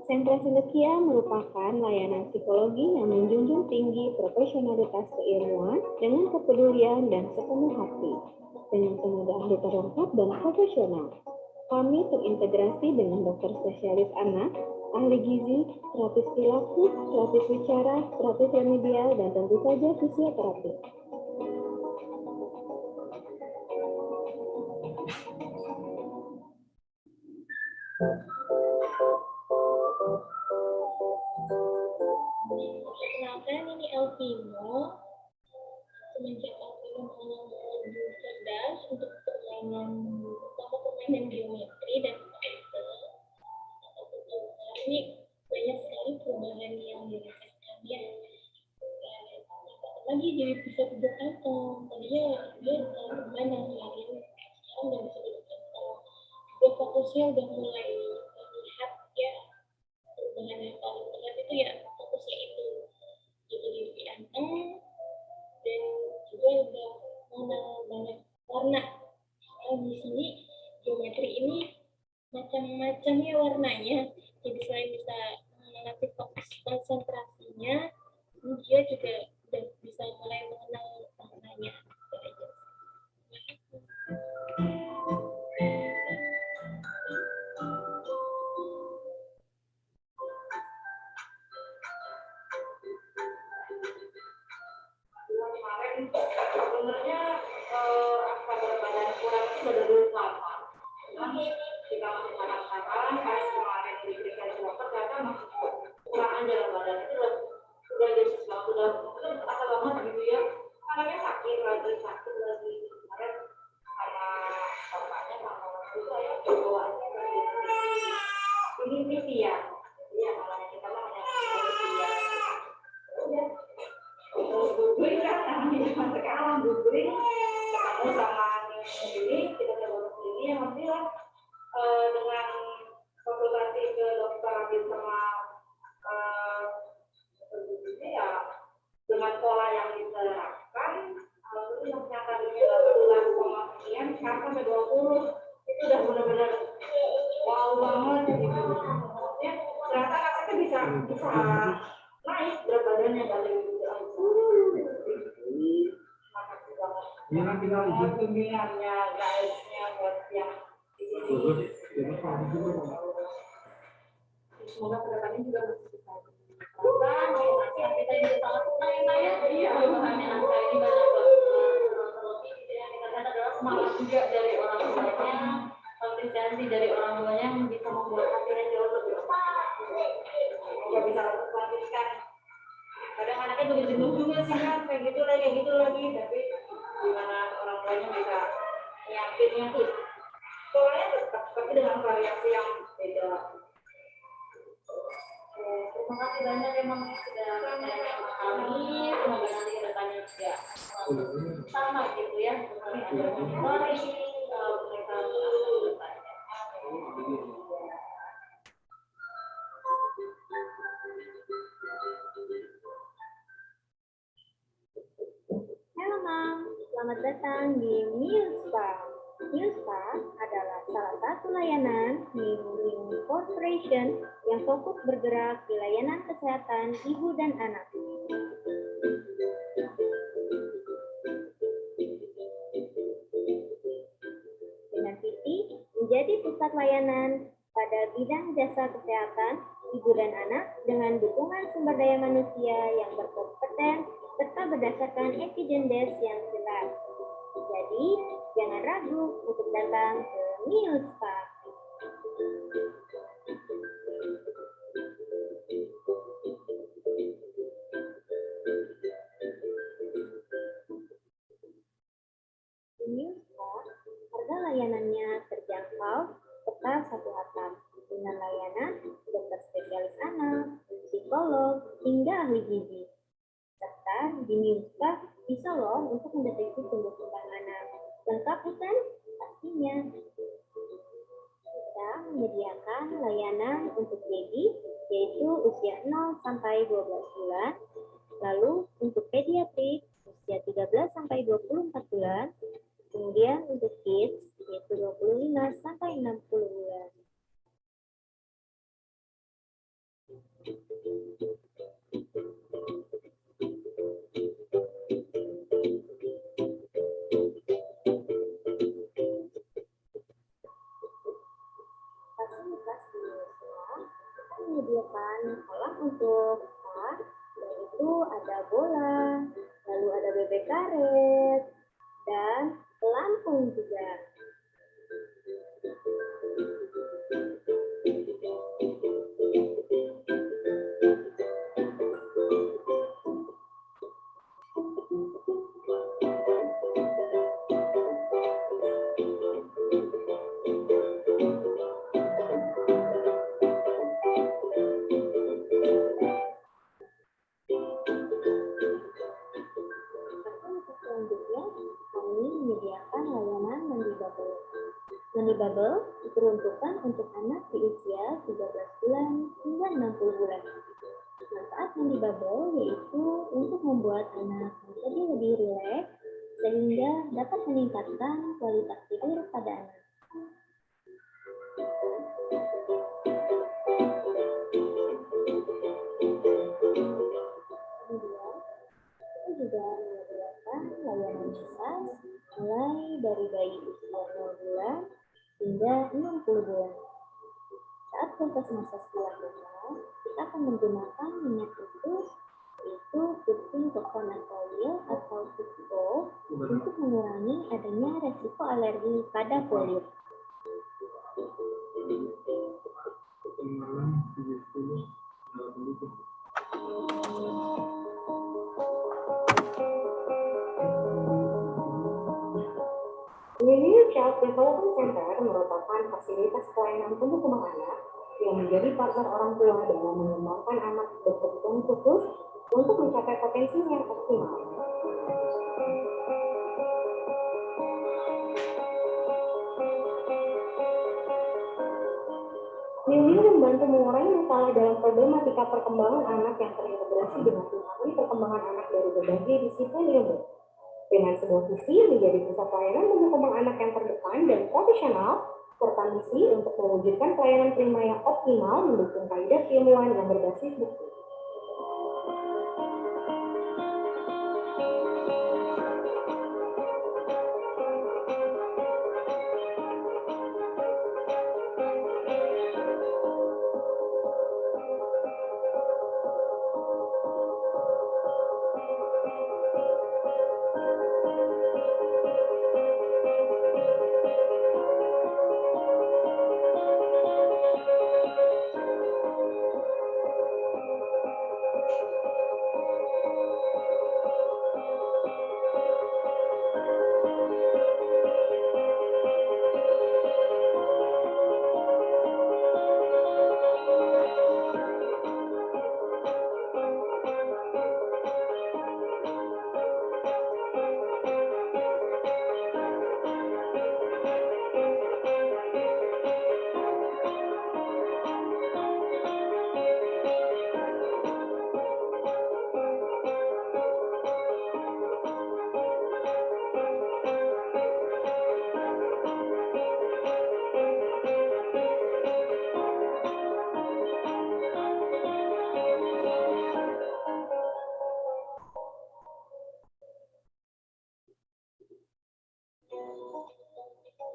Sentra Sinekia merupakan layanan psikologi yang menjunjung tinggi profesionalitas keilmuan dengan kepedulian dan sepenuh hati. Dengan tenaga ahli terlengkap dan profesional, kami terintegrasi dengan dokter spesialis anak, ahli gizi, terapis perilaku, terapis bicara, terapis remedial, dan tentu saja fisioterapi. Perkenalkan, ini Elvino. Semenjak Elvino lebih cerdas untuk permainan geometri dan komputer, ini banyak sekali perubahan yang dirasakan ya. Lagi jadi bisa duduk kantong. Tadinya dia gimana ya, sekarang udah bisa duduk kantong. Juga fokusnya udah mulai melihat ya, perubahan yang paling terlihat itu ya fokusnya itu jadi lebih anteng, dan juga udah mengenal banyak warna. Di sini geometri ini macam-macamnya warnanya, jadi selain bisa melatih fokus konsentrasinya, dia juga udah bisa mulai mengenal warnanya. Itu aja. Sebenarnya apa berat badan kurang itu sudah dulu lama. Jika sekarang pas kemarin diperiksa di dokter ternyata masih kurang aja badan itu sudah jadi sesuatu sudah agak lama gitu ya. Karena sakit lagi kemarin sama bapaknya sama orang tua saya bawaannya ini misi ya. Iya namanya kita mah hanya misi ya. Udah. Terus googling kan namanya zaman sekarang googling ketemu sama ini kita coba ini yang alhamdulillah dengan konsultasi ke dokter Abid sama ini ya dengan pola yang diterapkan alhamdulillah ternyata dunia 18 sekian sekarang sampai 20 itu udah benar-benar wow banget gitu ya ternyata katanya bisa naik berat badannya dari bimbingannya guysnya buat yang di sini semoga kedepannya juga masih bisa kita juga sangat senang ya bahannya angka ini banyak banget adalah semangat juga dari orang tuanya konsistensi dari orang tuanya yang bisa membuat hatinya jauh lebih besar nggak bisa melanjutkan kadang anaknya juga jenuh juga sih kan kayak gitu lagi tapi gimana orang tuanya bisa nyiapinnya tuh polanya tetap tapi dengan variasi yang beda. Terima kasih banyak emang sudah memahami, semoga nanti kedepannya juga sama gitu ya mari mereka Halo Mam, selamat datang di Milspa. Milspa adalah salah satu layanan Ming Corporation yang fokus bergerak di layanan kesehatan ibu dan anak. Dengan visi menjadi pusat layanan pada bidang jasa kesehatan ibu dan anak dengan dukungan sumber daya manusia yang berkompeten serta berdasarkan evidence yang jelas. Jadi, jangan ragu untuk datang ke Milspa. Di Milspa, harga layanannya terjangkau serta satu atap dengan layanan dokter spesialis anak, psikolog, hingga ahli gizi. Serta di Milspa bisa loh untuk mendeteksi tumbuh kembang anak. Lengkap bukan? Pastinya. Kita menyediakan layanan untuk baby, yaitu usia 0 sampai 12 bulan. Lalu untuk pediatrik, usia 13 sampai 24 bulan. Kemudian untuk kids, yaitu 25 sampai 60 bulan. bola, lalu ada bebek karet, dan pelampung juga. Selanjutnya, kami menyediakan layanan mandi bubble. Mandi bubble diperuntukkan untuk anak di usia 13 bulan hingga 60 bulan. Manfaat mandi bubble yaitu untuk membuat anak menjadi lebih rileks sehingga dapat meningkatkan kualitas tidur pada anak. Kemudian, kita juga menyediakan layanan massage mulai dari bayi usia 0 bulan hingga 60 bulan. Saat proses massage dilakukan, kita akan menggunakan minyak usus, yaitu putih coconut oil atau PCO, untuk mengurangi adanya resiko alergi pada kulit. New Child Development Center merupakan fasilitas pelayanan tumbuh kembang anak yang menjadi partner orang tua dalam mengembangkan anak berkebutuhan khusus untuk mencapai potensinya yang optimal. New membantu mengurangi masalah dalam problematika perkembangan anak yang terintegrasi dengan memahami perkembangan anak dari berbagai disiplin ilmu. Dengan sebuah visi menjadi pusat pelayanan tumbuh kembang anak yang terdepan dan profesional, serta misi untuk mewujudkan pelayanan prima yang optimal mendukung kaidah keilmuan yang berbasis bukti.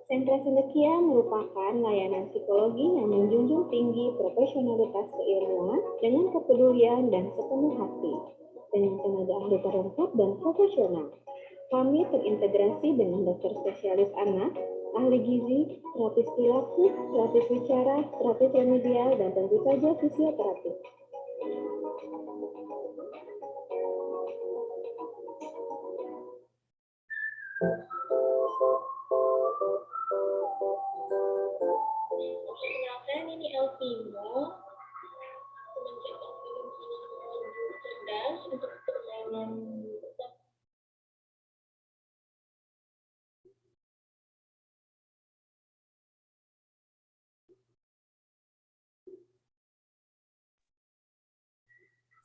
Sentra Cendekia merupakan layanan psikologi yang menjunjung tinggi profesionalitas keilmuan dengan kepedulian dan sepenuh hati. Dengan tenaga ahli terlengkap dan profesional, kami terintegrasi dengan dokter spesialis anak, ahli gizi, terapis perilaku, terapis bicara, terapis remedial, dan tentu saja fisioterapi. Perkenalkan, ini Elvino, menjaga cerdas untuk perjalanan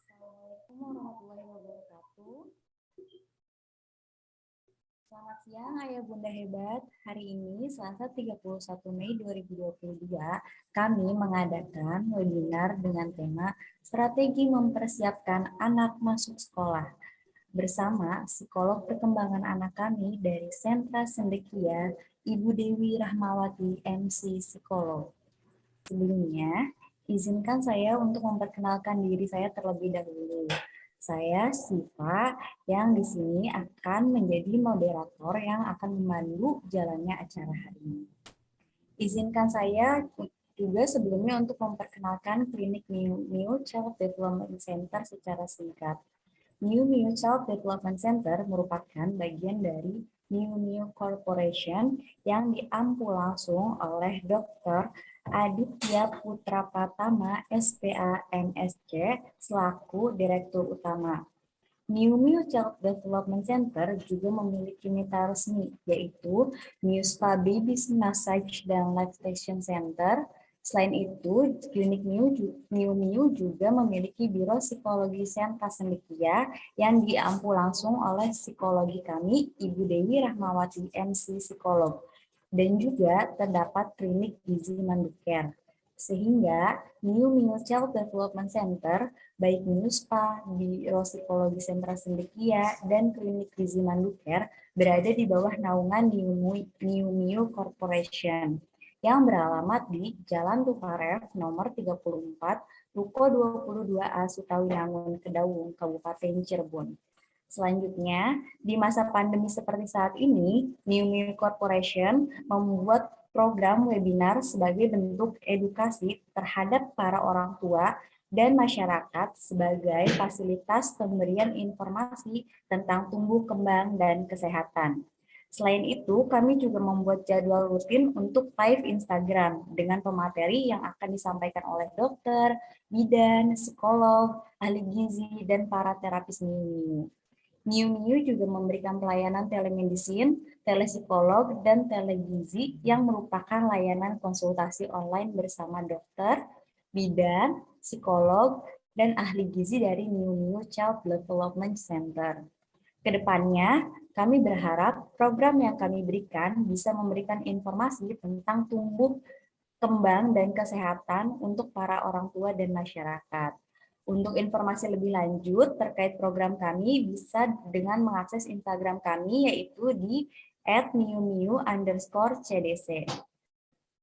Assalamualaikum warahmatullahi wabarakatuh. Selamat siang Ayah Bunda Hebat. Hari ini Selasa 31 Mei 2022, kami mengadakan webinar dengan tema Strategi Mempersiapkan Anak Masuk Sekolah bersama psikolog perkembangan anak kami dari Sentra Cendekia, Ibu Dewi Rahmawati, MC Psikolog. Sebelumnya, izinkan saya untuk memperkenalkan diri saya terlebih dahulu. Saya Siva yang di sini akan menjadi moderator yang akan memandu jalannya acara hari ini. Izinkan saya juga sebelumnya untuk memperkenalkan klinik New Child Development Center secara singkat. New Child Development Center merupakan bagian dari New Corporation yang diampu langsung oleh Dr. Aditya Putra Pratama, SPA, MSc, selaku Direktur Utama. New Child Development Center juga memiliki mitra resmi, yaitu New Spa Baby Massage dan Lactation Center. Selain itu, klinik New juga memiliki Biro Psikologi Sentra Cendekia yang diampu langsung oleh psikologi kami, Ibu Dewi Rahmawati, MC Psikolog. Dan juga terdapat klinik gizi Manduker. Sehingga New Child Development Center, baik New Spa, Biro Psikologi Sentra Cendekia, dan Klinik Gizi Manduker berada di bawah naungan New Corporation yang beralamat di Jalan Tuparev nomor 34, Ruko 22A Sutawinangun, Kedaung, Kabupaten Cirebon. Selanjutnya, di masa pandemi seperti saat ini, New Corporation membuat program webinar sebagai bentuk edukasi terhadap para orang tua dan masyarakat sebagai fasilitas pemberian informasi tentang tumbuh kembang dan kesehatan. Selain itu, kami juga membuat jadwal rutin untuk live Instagram dengan pemateri yang akan disampaikan oleh dokter, bidan, psikolog, ahli gizi, dan para terapis New juga memberikan pelayanan telemedicine, telepsikolog, dan telegizi yang merupakan layanan konsultasi online bersama dokter, bidan, psikolog, dan ahli gizi dari New Child Development Center. Kedepannya, kami berharap program yang kami berikan bisa memberikan informasi tentang tumbuh, kembang, dan kesehatan untuk para orang tua dan masyarakat. Untuk informasi lebih lanjut terkait program kami bisa dengan mengakses Instagram kami yaitu di @newnew_cdc.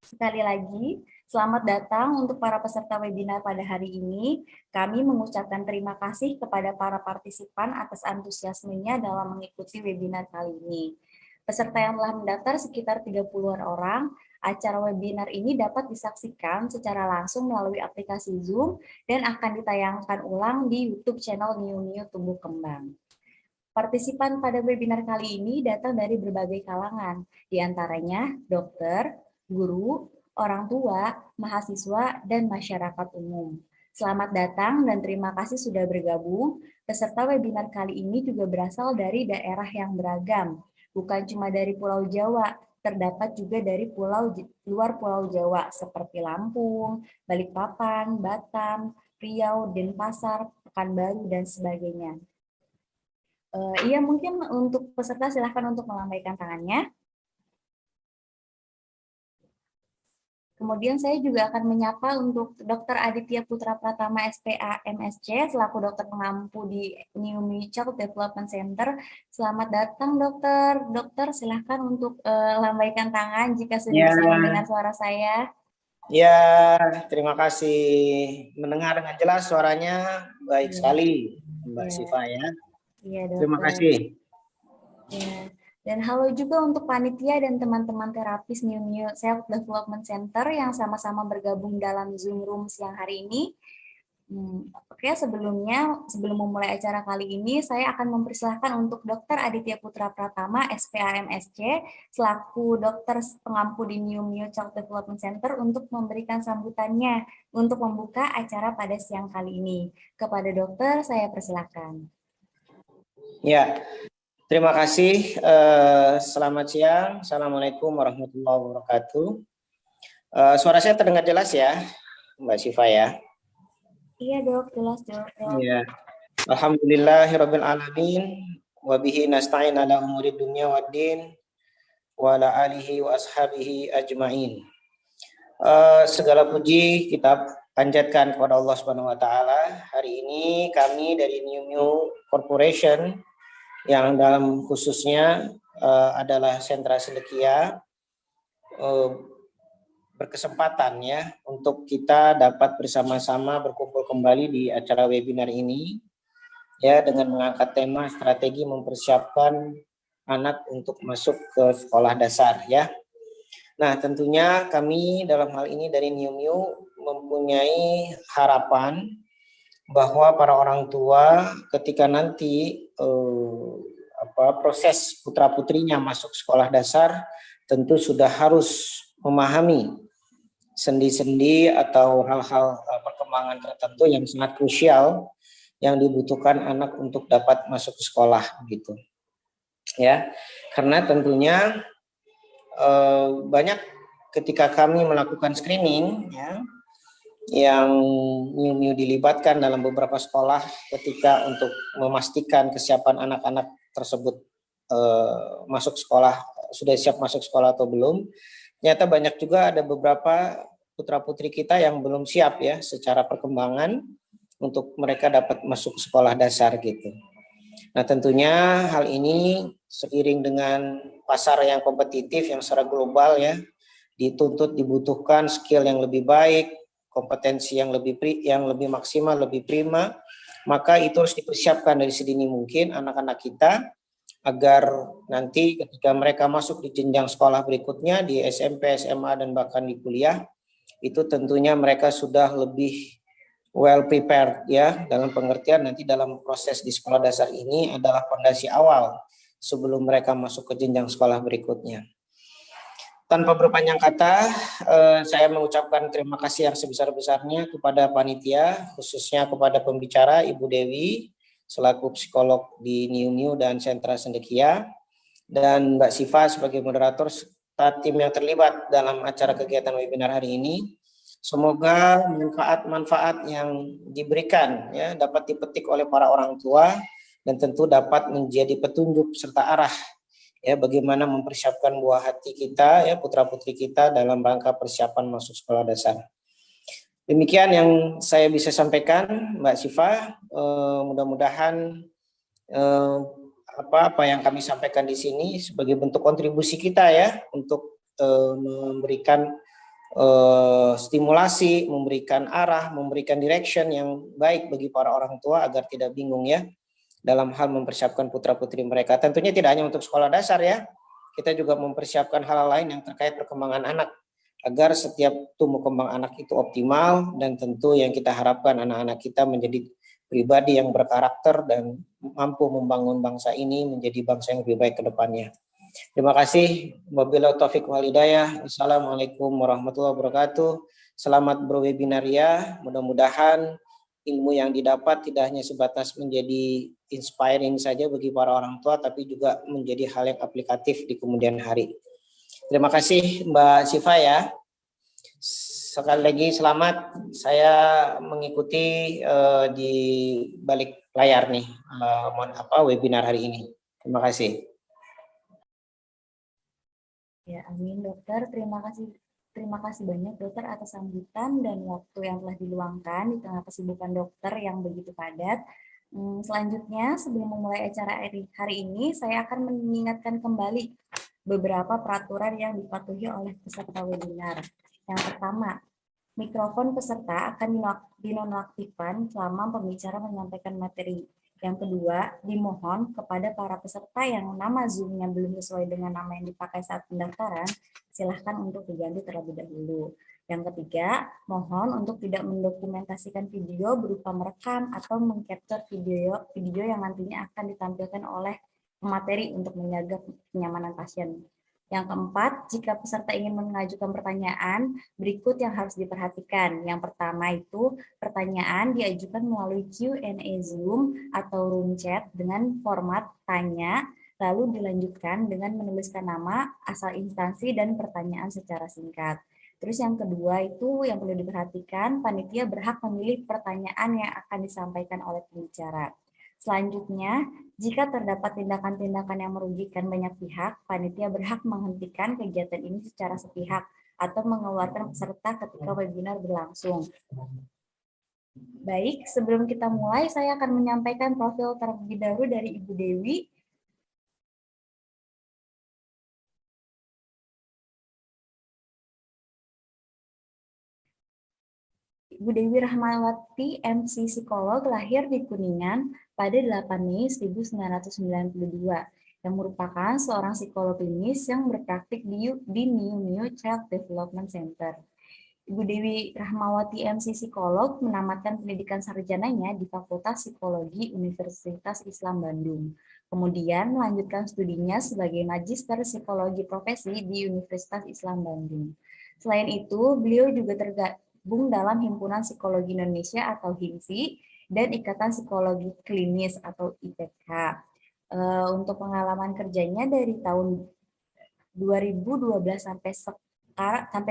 Sekali lagi, selamat datang untuk para peserta webinar pada hari ini. Kami mengucapkan terima kasih kepada para partisipan atas antusiasmenya dalam mengikuti webinar kali ini. Peserta yang telah mendaftar sekitar 30-an orang. Acara webinar ini dapat disaksikan secara langsung melalui aplikasi Zoom dan akan ditayangkan ulang di YouTube channel New Tumbuh Kembang. Partisipan pada webinar kali ini datang dari berbagai kalangan, di antaranya dokter, guru, orang tua, mahasiswa, dan masyarakat umum. Selamat datang dan terima kasih sudah bergabung. Peserta webinar kali ini juga berasal dari daerah yang beragam, bukan cuma dari Pulau Jawa, terdapat juga dari luar Pulau Jawa seperti Lampung, Balikpapan, Batam, Riau, Denpasar, Pekanbaru, dan sebagainya. Iya, mungkin untuk peserta silahkan untuk melambaikan tangannya. Kemudian saya juga akan menyapa untuk Dr. Aditya Putra Pratama, SPA, MSc, selaku dokter pengampu di New Child Development Center. Selamat datang, dokter. Dokter, silahkan untuk lambaikan tangan jika sudah bisa mendengar suara saya. Ya, terima kasih. Mendengar dengan jelas suaranya, baik sekali, Mbak Siva ya. Iya, dokter. Terima kasih. Ya. Dan halo juga untuk panitia dan teman-teman terapis New Self Development Center yang sama-sama bergabung dalam Zoom Room siang hari ini. Oke, sebelum memulai acara kali ini, saya akan mempersilahkan untuk Dr. Aditya Putra Pratama, SPA MSc, selaku dokter pengampu di New Child Development Center untuk memberikan sambutannya untuk membuka acara pada siang kali ini. Kepada dokter, saya persilahkan. Ya. Terima kasih. Selamat siang. Assalamualaikum warahmatullahi wabarakatuh. Suara saya terdengar jelas ya, Mbak Siva ya? Iya dok, jelas dok. Ya. Alhamdulillahirabbil alamin wa bihi nasta'in ala umuri dunya waddin wa ala alihi wa ashabihi ajmain. Segala puji kita panjatkan kepada Allah Subhanahu wa taala. Hari ini kami dari New Corporation yang dalam khususnya adalah Sentra Cendekia berkesempatan ya untuk kita dapat bersama-sama berkumpul kembali di acara webinar ini ya dengan mengangkat tema strategi mempersiapkan anak untuk masuk ke sekolah dasar ya. Nah, tentunya kami dalam hal ini dari New mempunyai harapan bahwa para orang tua ketika nanti proses putra-putrinya masuk sekolah dasar tentu sudah harus memahami sendi-sendi atau hal-hal perkembangan tertentu yang sangat krusial yang dibutuhkan anak untuk dapat masuk ke sekolah gitu. Ya. Karena tentunya banyak ketika kami melakukan screening ya yang New dilibatkan dalam beberapa sekolah ketika untuk memastikan kesiapan anak-anak tersebut masuk sekolah, sudah siap masuk sekolah atau belum. Ternyata banyak juga ada beberapa putra-putri kita yang belum siap ya secara perkembangan untuk mereka dapat masuk sekolah dasar gitu. Nah, tentunya hal ini seiring dengan pasar yang kompetitif yang secara global ya, dituntut dibutuhkan skill yang lebih baik, kompetensi yang lebih maksimal, lebih prima, maka itu harus dipersiapkan dari sedini mungkin anak-anak kita agar nanti ketika mereka masuk di jenjang sekolah berikutnya di SMP, SMA dan bahkan di kuliah itu tentunya mereka sudah lebih well prepared ya, dalam pengertian nanti dalam proses di sekolah dasar ini adalah fondasi awal sebelum mereka masuk ke jenjang sekolah berikutnya. Tanpa berpanjang kata, saya mengucapkan terima kasih yang sebesar-besarnya kepada panitia, khususnya kepada pembicara Ibu Dewi, selaku psikolog di New dan Sentra Sendekia, dan Mbak Siva sebagai moderator, serta tim yang terlibat dalam acara kegiatan webinar hari ini. Semoga manfaat-manfaat yang diberikan ya dapat dipetik oleh para orang tua dan tentu dapat menjadi petunjuk serta arah ya bagaimana mempersiapkan buah hati kita ya putra-putri kita dalam rangka persiapan masuk sekolah dasar. Demikian yang saya bisa sampaikan, Mbak Siva. Mudah-mudahan apa yang kami sampaikan di sini sebagai bentuk kontribusi kita ya untuk memberikan stimulasi, memberikan arah, memberikan direction yang baik bagi para orang tua agar tidak bingung ya dalam hal mempersiapkan putra-putri mereka. Tentunya tidak hanya untuk sekolah dasar ya, kita juga mempersiapkan hal lain yang terkait perkembangan anak agar setiap tumbuh kembang anak itu optimal dan tentu yang kita harapkan anak-anak kita menjadi pribadi yang berkarakter dan mampu membangun bangsa ini menjadi bangsa yang lebih baik ke depannya. Terima kasih. Wabillahi taufiq wal hidayah. Assalamualaikum warahmatullahi wabarakatuh. Selamat berwebinar ya. Mudah-mudahan ilmu yang didapat tidak hanya sebatas menjadi inspiring saja bagi para orang tua, tapi juga menjadi hal yang aplikatif di kemudian hari. Terima kasih Mbak Siva ya. Sekali lagi selamat, saya mengikuti di balik layar nih webinar hari ini. Terima kasih. Ya, amin dokter. Terima kasih banyak dokter atas sambutan dan waktu yang telah diluangkan di tengah kesibukan dokter yang begitu padat. Selanjutnya, sebelum memulai acara hari ini, saya akan mengingatkan kembali beberapa peraturan yang dipatuhi oleh peserta webinar. Yang pertama, mikrofon peserta akan dinonaktifkan selama pembicara menyampaikan materi. Yang kedua, dimohon kepada para peserta yang nama Zoom-nya belum sesuai dengan nama yang dipakai saat pendaftaran, silahkan untuk diganti terlebih dahulu. Yang ketiga, mohon untuk tidak mendokumentasikan video berupa merekam atau mengcapture video yang nantinya akan ditampilkan oleh pemateri untuk menjaga kenyamanan pasien. Yang keempat, jika peserta ingin mengajukan pertanyaan, berikut yang harus diperhatikan. Yang pertama itu, pertanyaan diajukan melalui Q&A Zoom atau room chat dengan format tanya, lalu dilanjutkan dengan menuliskan nama, asal instansi, dan pertanyaan secara singkat. Terus yang kedua itu yang perlu diperhatikan, panitia berhak memilih pertanyaan yang akan disampaikan oleh pembicara. Selanjutnya, jika terdapat tindakan-tindakan yang merugikan banyak pihak, panitia berhak menghentikan kegiatan ini secara sepihak atau mengeluarkan peserta ketika webinar berlangsung. Baik, sebelum kita mulai, saya akan menyampaikan profil terlebih dahulu dari Ibu Dewi. Ibu Dewi Rahmawati, MC Psikolog, lahir di Kuningan pada 8 Mei 1992, yang merupakan seorang psikolog klinis yang berpraktik di New New Child Development Center. Ibu Dewi Rahmawati, MC Psikolog, menamatkan pendidikan sarjananya di Fakultas Psikologi Universitas Islam Bandung. Kemudian melanjutkan studinya sebagai Magister Psikologi Profesi di Universitas Islam Bandung. Selain itu, beliau juga tergabung dalam Himpunan Psikologi Indonesia atau HIMSI dan Ikatan Psikologi Klinis atau IPK. Untuk pengalaman kerjanya dari tahun 2012 sampai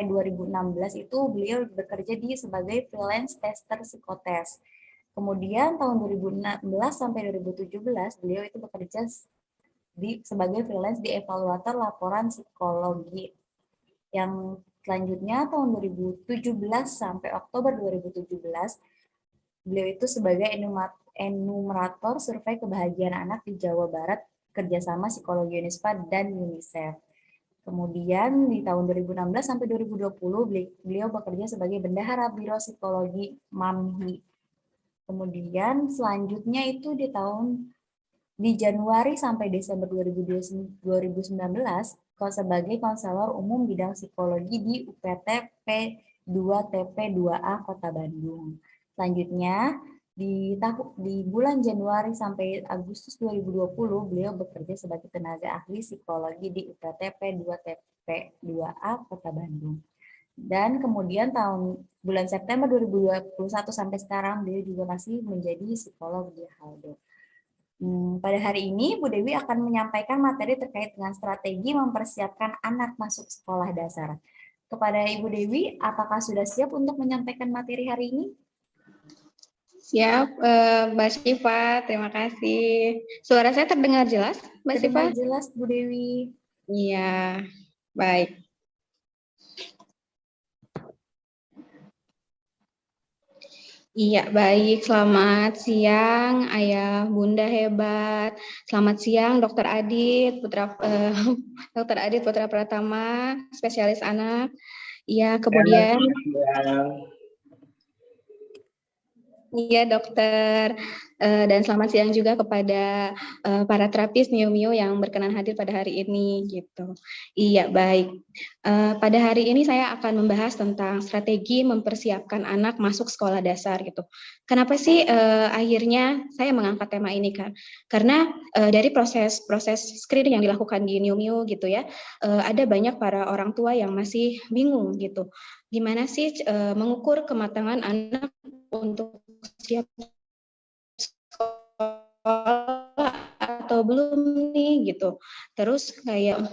2016 itu beliau bekerja sebagai freelance tester psikotes. Kemudian tahun 2016 sampai 2017 beliau itu bekerja sebagai freelance di evaluator laporan psikologi. Yang selanjutnya tahun 2017 sampai Oktober 2017 beliau itu sebagai enumerator survei kebahagiaan anak di Jawa Barat kerjasama Psikologi Unispa dan UNICEF. Kemudian di tahun 2016 sampai 2020 beliau bekerja sebagai bendahara Biro Psikologi MAMHI. Kemudian selanjutnya itu di Januari sampai Desember 2019 sebagai konselor umum bidang psikologi di UPT P2TP2A Kota Bandung. Selanjutnya di bulan Januari sampai Agustus 2020 beliau bekerja sebagai tenaga ahli psikologi di UPT P2TP2A Kota Bandung. Dan kemudian bulan September 2021 sampai sekarang beliau juga masih menjadi psikolog di Haldo. Pada hari ini, Bu Dewi akan menyampaikan materi terkait dengan strategi mempersiapkan anak masuk sekolah dasar. Kepada Ibu Dewi, apakah sudah siap untuk menyampaikan materi hari ini? Siap, Mbak Syifa, terima kasih. Suara saya terdengar jelas, Mbak Syifa? Terdengar jelas, Bu Dewi. Iya, baik. Iya, baik. Selamat siang, Ayah, Bunda hebat. Selamat siang, Dr. Adit Dr. Adit Putra Pratama, spesialis anak. Iya, kemudian. Iya, dokter. Dan selamat siang juga kepada para terapis Mio Mio yang berkenan hadir pada hari ini gitu. Iya, baik. Pada hari ini saya akan membahas tentang strategi mempersiapkan anak masuk sekolah dasar gitu. Kenapa sih akhirnya saya mengangkat tema ini kan? Karena dari proses screening yang dilakukan di Mio Mio gitu ya, ada banyak para orang tua yang masih bingung gitu. Gimana sih mengukur kematangan anak untuk siap sekolah atau belum nih gitu. Terus kayak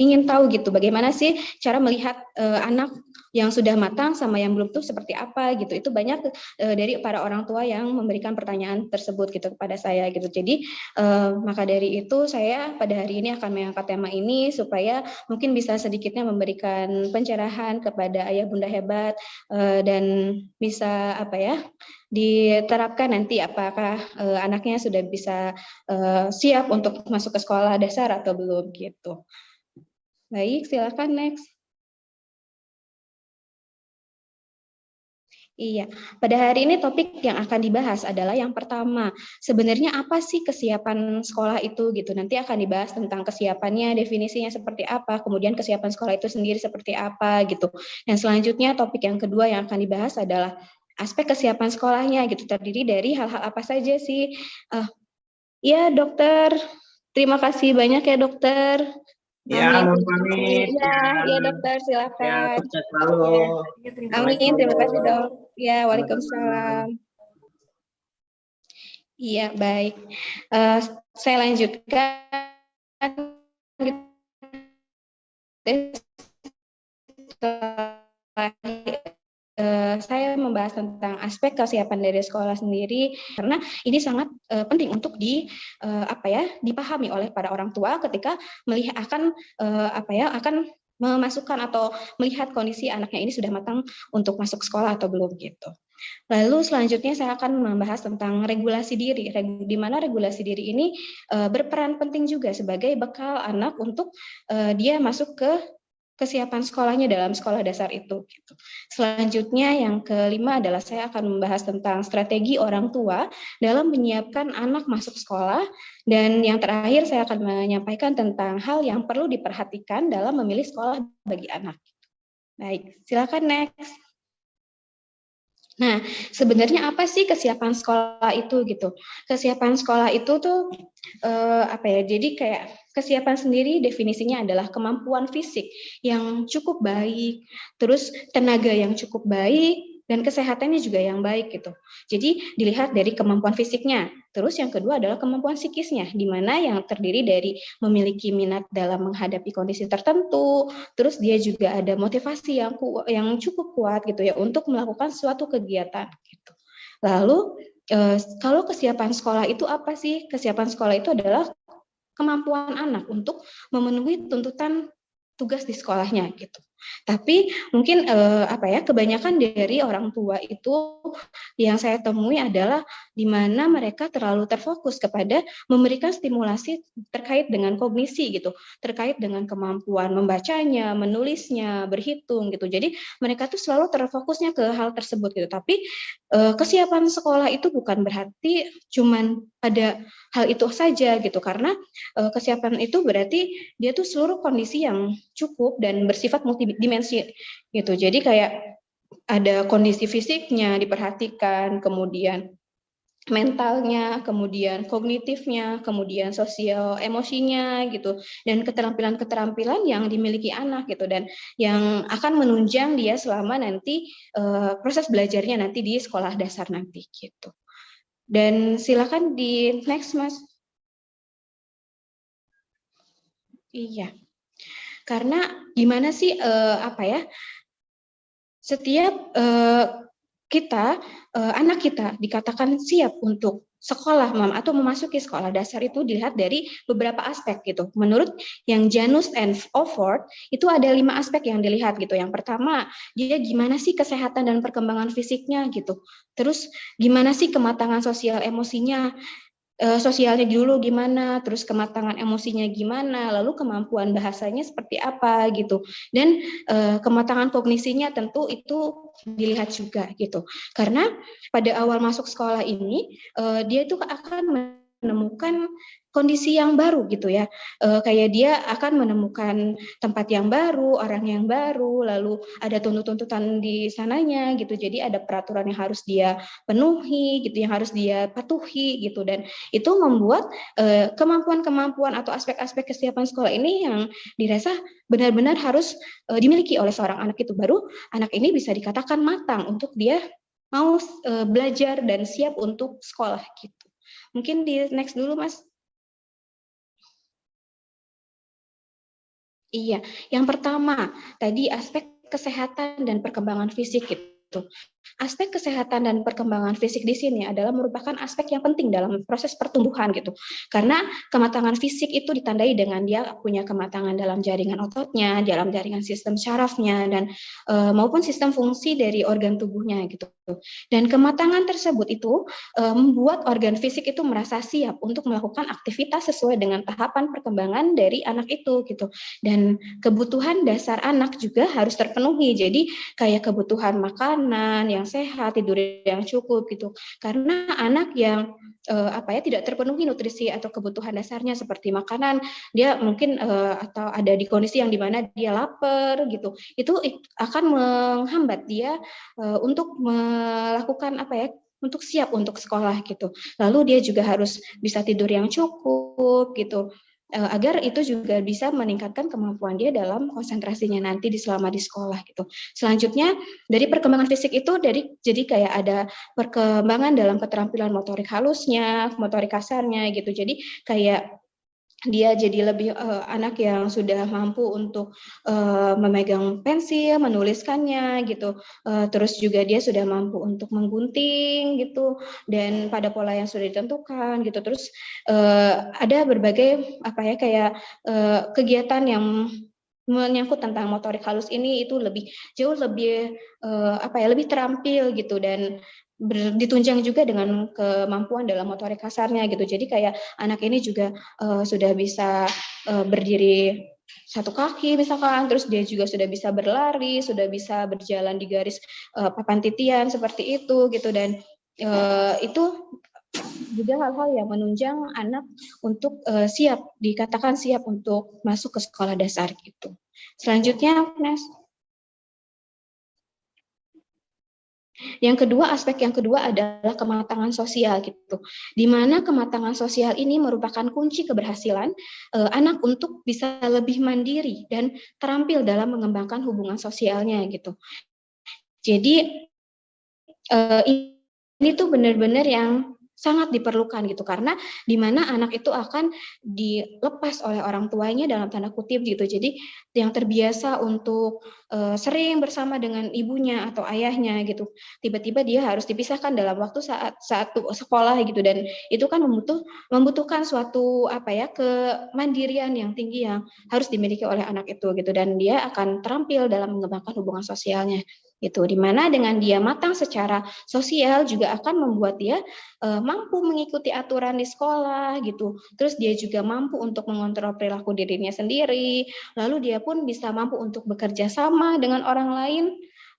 ingin tahu gitu bagaimana sih cara melihat anak yang sudah matang sama yang belum tuh seperti apa gitu. Itu banyak dari para orang tua yang memberikan pertanyaan tersebut gitu kepada saya gitu. Jadi maka dari itu saya pada hari ini akan mengangkat tema ini supaya mungkin bisa sedikitnya memberikan pencerahan kepada ayah bunda hebat dan bisa apa ya diterapkan nanti apakah anaknya sudah bisa siap untuk masuk ke sekolah dasar atau belum gitu. Baik, silakan next. Iya, pada hari ini topik yang akan dibahas adalah yang pertama, sebenarnya apa sih kesiapan sekolah itu gitu. Nanti akan dibahas tentang kesiapannya, definisinya seperti apa, kemudian kesiapan sekolah itu sendiri seperti apa gitu. Dan selanjutnya topik yang kedua yang akan dibahas adalah aspek kesiapan sekolahnya gitu, terdiri dari hal-hal apa saja sih. Ya dokter, terima kasih banyak ya dokter. Ya, pamit. Ya dokter, silakan. Ya, sukses selalu. Amin, terima kasih dok. Ya, waalaikumsalam. Iya, baik. Saya lanjutkan. Saya membahas tentang aspek kesiapan dari sekolah sendiri karena ini sangat penting untuk dipahami oleh para orang tua ketika melihat akan memasukkan atau melihat kondisi anaknya ini sudah matang untuk masuk sekolah atau belum gitu. Lalu selanjutnya saya akan membahas tentang regulasi diri, di mana regulasi diri ini berperan penting juga sebagai bekal anak untuk dia masuk ke kesiapan sekolahnya dalam sekolah dasar itu. Gitu. Selanjutnya yang kelima adalah saya akan membahas tentang strategi orang tua dalam menyiapkan anak masuk sekolah, dan yang terakhir saya akan menyampaikan tentang hal yang perlu diperhatikan dalam memilih sekolah bagi anak. Baik, silakan next. Nah, sebenarnya apa sih kesiapan sekolah itu gitu? Kesiapan sekolah itu tuh apa ya? Jadi kayak kesiapan sendiri definisinya adalah kemampuan fisik yang cukup baik, terus tenaga yang cukup baik, dan kesehatannya juga yang baik gitu. Jadi dilihat dari kemampuan fisiknya. Terus yang kedua adalah kemampuan psikisnya, di mana yang terdiri dari memiliki minat dalam menghadapi kondisi tertentu, terus dia juga ada motivasi yang cukup kuat gitu ya untuk melakukan suatu kegiatan gitu. Lalu kalau kesiapan sekolah itu apa sih? Kesiapan sekolah itu adalah kemampuan anak untuk memenuhi tuntutan tugas di sekolahnya gitu. Tapi mungkin kebanyakan dari orang tua itu yang saya temui adalah di mana mereka terlalu terfokus kepada memberikan stimulasi terkait dengan kognisi gitu, terkait dengan kemampuan membacanya, menulisnya, berhitung gitu. Jadi mereka tuh selalu terfokusnya ke hal tersebut gitu. Tapi kesiapan sekolah itu bukan berarti cuman pada hal itu saja gitu, karena kesiapan itu berarti dia tuh seluruh kondisi yang cukup dan bersifat multidimensi gitu. Jadi kayak ada kondisi fisiknya diperhatikan, kemudian mentalnya, kemudian kognitifnya, kemudian sosial emosinya gitu, dan keterampilan-keterampilan yang dimiliki anak gitu, dan yang akan menunjang dia selama nanti proses belajarnya nanti di sekolah dasar nanti gitu. Dan silakan di next Mas. Iya. Karena gimana sih setiap anak kita dikatakan siap untuk sekolah atau memasuki sekolah dasar itu dilihat dari beberapa aspek gitu. Menurut yang Janus and Offord itu ada 5 aspek yang dilihat gitu. Yang pertama, dia gimana sih kesehatan dan perkembangan fisiknya gitu. Terus gimana sih kematangan sosial emosinya, sosialnya dulu gimana, terus kematangan emosinya gimana, lalu kemampuan bahasanya seperti apa gitu, dan kematangan kognisinya tentu itu dilihat juga gitu, karena pada awal masuk sekolah ini dia itu akan menemukan kondisi yang baru gitu ya, kayak dia akan menemukan tempat yang baru, orang yang baru, lalu ada tuntutan di sananya gitu, jadi ada peraturan yang harus dia penuhi gitu, yang harus dia patuhi gitu, dan itu membuat kemampuan-kemampuan atau aspek-aspek kesiapan sekolah ini yang dirasa benar-benar harus dimiliki oleh seorang anak, itu baru anak ini bisa dikatakan matang untuk dia mau belajar dan siap untuk sekolah gitu. Mungkin di next dulu Mas. Iya, yang pertama tadi aspek kesehatan dan perkembangan fisik gitu. Aspek kesehatan dan perkembangan fisik di sini adalah merupakan aspek yang penting dalam proses pertumbuhan gitu. Karena kematangan fisik itu ditandai dengan dia punya kematangan dalam jaringan ototnya, dalam jaringan sistem syarafnya, dan maupun sistem fungsi dari organ tubuhnya gitu. Dan kematangan tersebut itu membuat organ fisik itu merasa siap untuk melakukan aktivitas sesuai dengan tahapan perkembangan dari anak itu gitu. Dan kebutuhan dasar anak juga harus terpenuhi. Jadi kayak kebutuhan makanan yang sehat, tidur yang cukup gitu. Karena anak yang tidak terpenuhi nutrisi atau kebutuhan dasarnya seperti makanan, dia mungkin atau ada di kondisi yang dimana dia lapar gitu, itu akan menghambat dia untuk melakukan untuk siap untuk sekolah gitu. Lalu dia juga harus bisa tidur yang cukup gitu, agar itu juga bisa meningkatkan kemampuan dia dalam konsentrasinya nanti selama di sekolah gitu. Selanjutnya dari perkembangan fisik itu jadi kayak ada perkembangan dalam keterampilan motorik halusnya, motorik kasarnya gitu. Jadi kayak dia jadi lebih anak yang sudah mampu untuk memegang pensil, menuliskannya gitu. Terus juga dia sudah mampu untuk menggunting gitu, dan pada pola yang sudah ditentukan gitu. Terus ada berbagai kegiatan yang menyangkut tentang motorik halus ini itu jauh lebih lebih terampil gitu, dan ditunjang juga dengan kemampuan dalam motorik kasarnya gitu. Jadi kayak anak ini juga sudah bisa berdiri satu kaki misalkan, terus dia juga sudah bisa berlari, sudah bisa berjalan di garis papan titian seperti itu gitu, dan itu juga hal-hal yang menunjang anak untuk dikatakan siap untuk masuk ke sekolah dasar gitu. Selanjutnya, Nes. Yang kedua, aspek yang kedua adalah kematangan sosial gitu. Di mana kematangan sosial ini merupakan kunci keberhasilan anak untuk bisa lebih mandiri dan terampil dalam mengembangkan hubungan sosialnya gitu. Jadi ini tuh benar-benar yang sangat diperlukan gitu, karena di mana anak itu akan dilepas oleh orang tuanya dalam tanda kutip gitu. Jadi yang terbiasa untuk sering bersama dengan ibunya atau ayahnya gitu, tiba-tiba dia harus dipisahkan dalam waktu saat sekolah gitu, dan itu kan membutuhkan suatu kemandirian yang tinggi yang harus dimiliki oleh anak itu gitu, dan dia akan terampil dalam mengembangkan hubungan sosialnya gitu, dimana dengan dia matang secara sosial juga akan membuat dia mampu mengikuti aturan di sekolah gitu, terus dia juga mampu untuk mengontrol perilaku dirinya sendiri, lalu dia pun bisa mampu untuk bekerja sama dengan orang lain,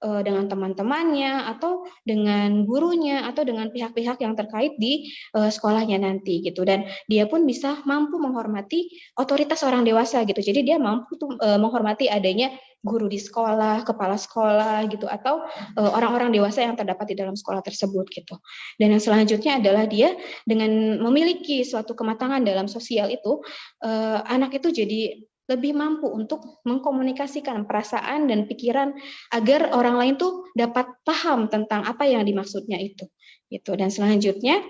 dengan teman-temannya atau dengan gurunya atau dengan pihak-pihak yang terkait di sekolahnya nanti gitu, dan dia pun bisa mampu menghormati otoritas orang dewasa gitu, jadi dia mampu tuh menghormati adanya guru di sekolah, kepala sekolah gitu, atau orang-orang dewasa yang terdapat di dalam sekolah tersebut gitu. Dan yang selanjutnya adalah dia dengan memiliki suatu kematangan dalam sosial itu, anak itu jadi lebih mampu untuk mengkomunikasikan perasaan dan pikiran agar orang lain tuh dapat paham tentang apa yang dimaksudnya itu. Gitu. Dan selanjutnya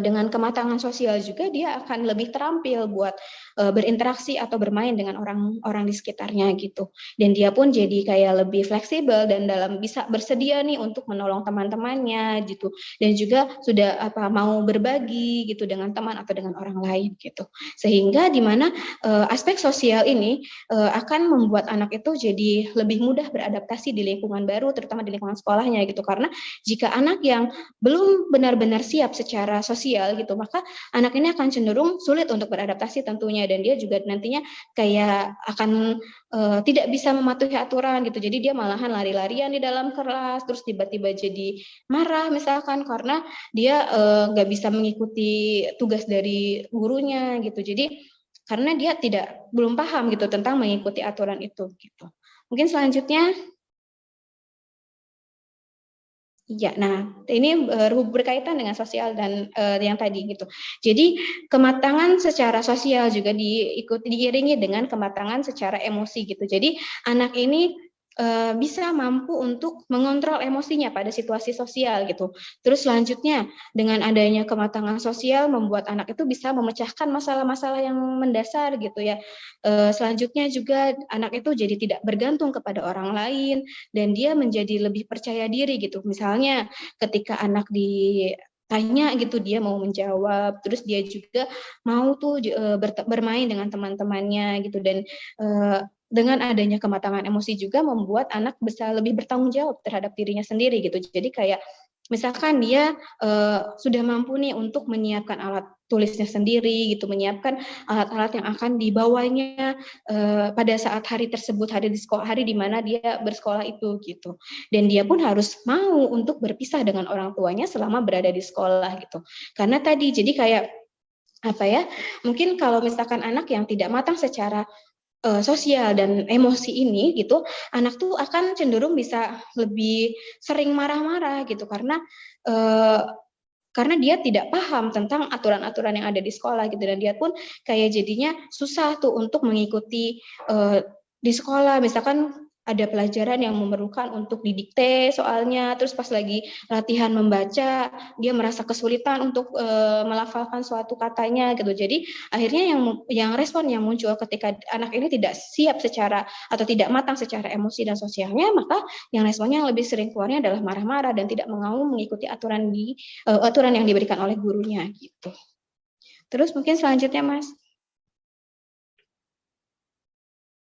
dengan kematangan sosial juga dia akan lebih terampil buat berinteraksi atau bermain dengan orang-orang di sekitarnya gitu. Dan dia pun jadi kayak lebih fleksibel dan bisa bersedia nih untuk menolong teman-temannya gitu. Dan juga sudah mau berbagi gitu dengan teman atau dengan orang lain gitu. Sehingga di mana aspek sosial ini akan membuat anak itu jadi lebih mudah beradaptasi di lingkungan baru, terutama di lingkungan sekolahnya gitu. Karena jika anak yang belum benar-benar siap secara sosial gitu, maka anak ini akan cenderung sulit untuk beradaptasi tentunya, dan dia juga nantinya kayak akan tidak bisa mematuhi aturan gitu. Jadi dia malahan lari-larian di dalam kelas, terus tiba-tiba jadi marah misalkan karena dia nggak bisa mengikuti tugas dari gurunya gitu. Jadi karena dia belum paham gitu tentang mengikuti aturan itu gitu. Mungkin selanjutnya. Iya, nah ini berkaitan dengan sosial dan yang tadi gitu. Jadi kematangan secara sosial juga diiringi dengan kematangan secara emosi gitu. Jadi anak ini bisa mampu untuk mengontrol emosinya pada situasi sosial gitu. Terus selanjutnya dengan adanya kematangan sosial membuat anak itu bisa memecahkan masalah-masalah yang mendasar gitu ya. Selanjutnya juga anak itu jadi tidak bergantung kepada orang lain, dan dia menjadi lebih percaya diri gitu. Misalnya ketika anak ditanya gitu dia mau menjawab, terus dia juga mau tuh bermain dengan teman-temannya gitu, dan dengan adanya kematangan emosi juga membuat anak bisa lebih bertanggung jawab terhadap dirinya sendiri gitu. Jadi kayak misalkan dia sudah mampu nih untuk menyiapkan alat tulisnya sendiri gitu, menyiapkan alat-alat yang akan dibawanya pada saat hari tersebut, hari di mana dia bersekolah itu gitu. Dan dia pun harus mau untuk berpisah dengan orang tuanya selama berada di sekolah gitu. Karena tadi jadi kayak mungkin kalau misalkan anak yang tidak matang secara sosial dan emosi ini gitu, anak tuh akan cenderung bisa lebih sering marah-marah gitu, karena dia tidak paham tentang aturan-aturan yang ada di sekolah gitu, dan dia pun kayak jadinya susah tuh untuk mengikuti di sekolah. Misalkan ada pelajaran yang memerlukan untuk didikte soalnya, terus pas lagi latihan membaca dia merasa kesulitan untuk melafalkan suatu katanya gitu. Jadi akhirnya yang respon yang muncul ketika anak ini tidak siap secara atau tidak matang secara emosi dan sosialnya, maka yang responnya yang lebih sering keluarnya adalah marah-marah dan tidak mau mengikuti aturan yang diberikan oleh gurunya gitu. Terus mungkin selanjutnya Mas.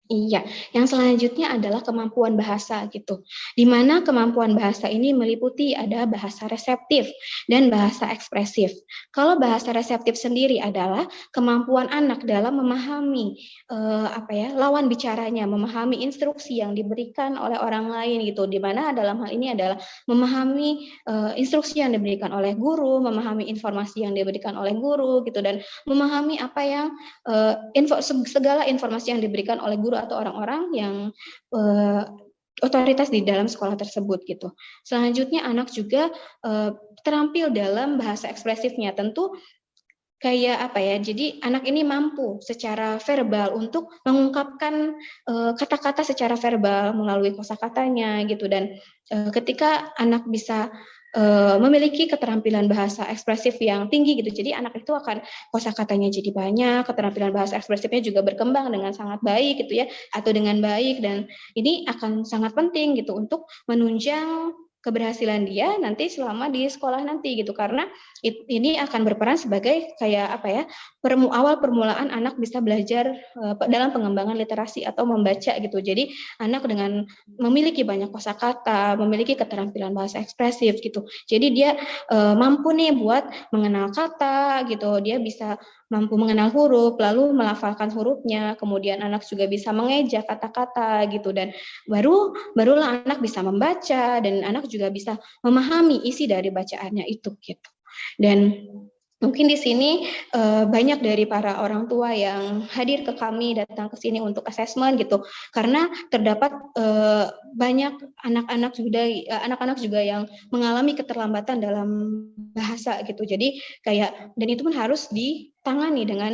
Iya, yang selanjutnya adalah kemampuan bahasa gitu. Di mana kemampuan bahasa ini meliputi ada bahasa reseptif dan bahasa ekspresif. Kalau bahasa reseptif sendiri adalah kemampuan anak dalam memahami lawan bicaranya, memahami instruksi yang diberikan oleh orang lain gitu. Di mana dalam hal ini adalah memahami instruksi yang diberikan oleh guru, memahami informasi yang diberikan oleh guru gitu, dan memahami apa yang segala informasi yang diberikan oleh guru atau orang-orang yang otoritas di dalam sekolah tersebut gitu. Selanjutnya anak juga terampil dalam bahasa ekspresifnya. Tentu kayak apa ya? Jadi anak ini mampu secara verbal untuk mengungkapkan kata-kata secara verbal melalui kosakatanya gitu, dan ketika anak bisa memiliki keterampilan bahasa ekspresif yang tinggi gitu. Jadi anak itu akan kosakatanya jadi banyak, keterampilan bahasa ekspresifnya juga berkembang dengan sangat baik gitu ya, atau dengan baik, dan ini akan sangat penting gitu untuk menunjang keberhasilan dia nanti selama di sekolah nanti gitu, karena ini akan berperan sebagai kayak apa ya, awal permulaan anak bisa belajar dalam pengembangan literasi atau membaca gitu. Jadi anak dengan memiliki banyak kosakata, memiliki keterampilan bahasa ekspresif gitu. Jadi dia mampu nih buat mengenal kata gitu, dia bisa mampu mengenal huruf, lalu melafalkan hurufnya, kemudian anak juga bisa mengeja kata-kata gitu, dan barulah anak bisa membaca, dan anak juga bisa memahami isi dari bacaannya itu gitu. Dan mungkin di sini banyak dari para orang tua yang hadir ke kami, datang ke sini untuk asesmen gitu, karena terdapat banyak anak-anak juga yang mengalami keterlambatan dalam bahasa gitu. Jadi kayak, dan itu pun harus ditangani dengan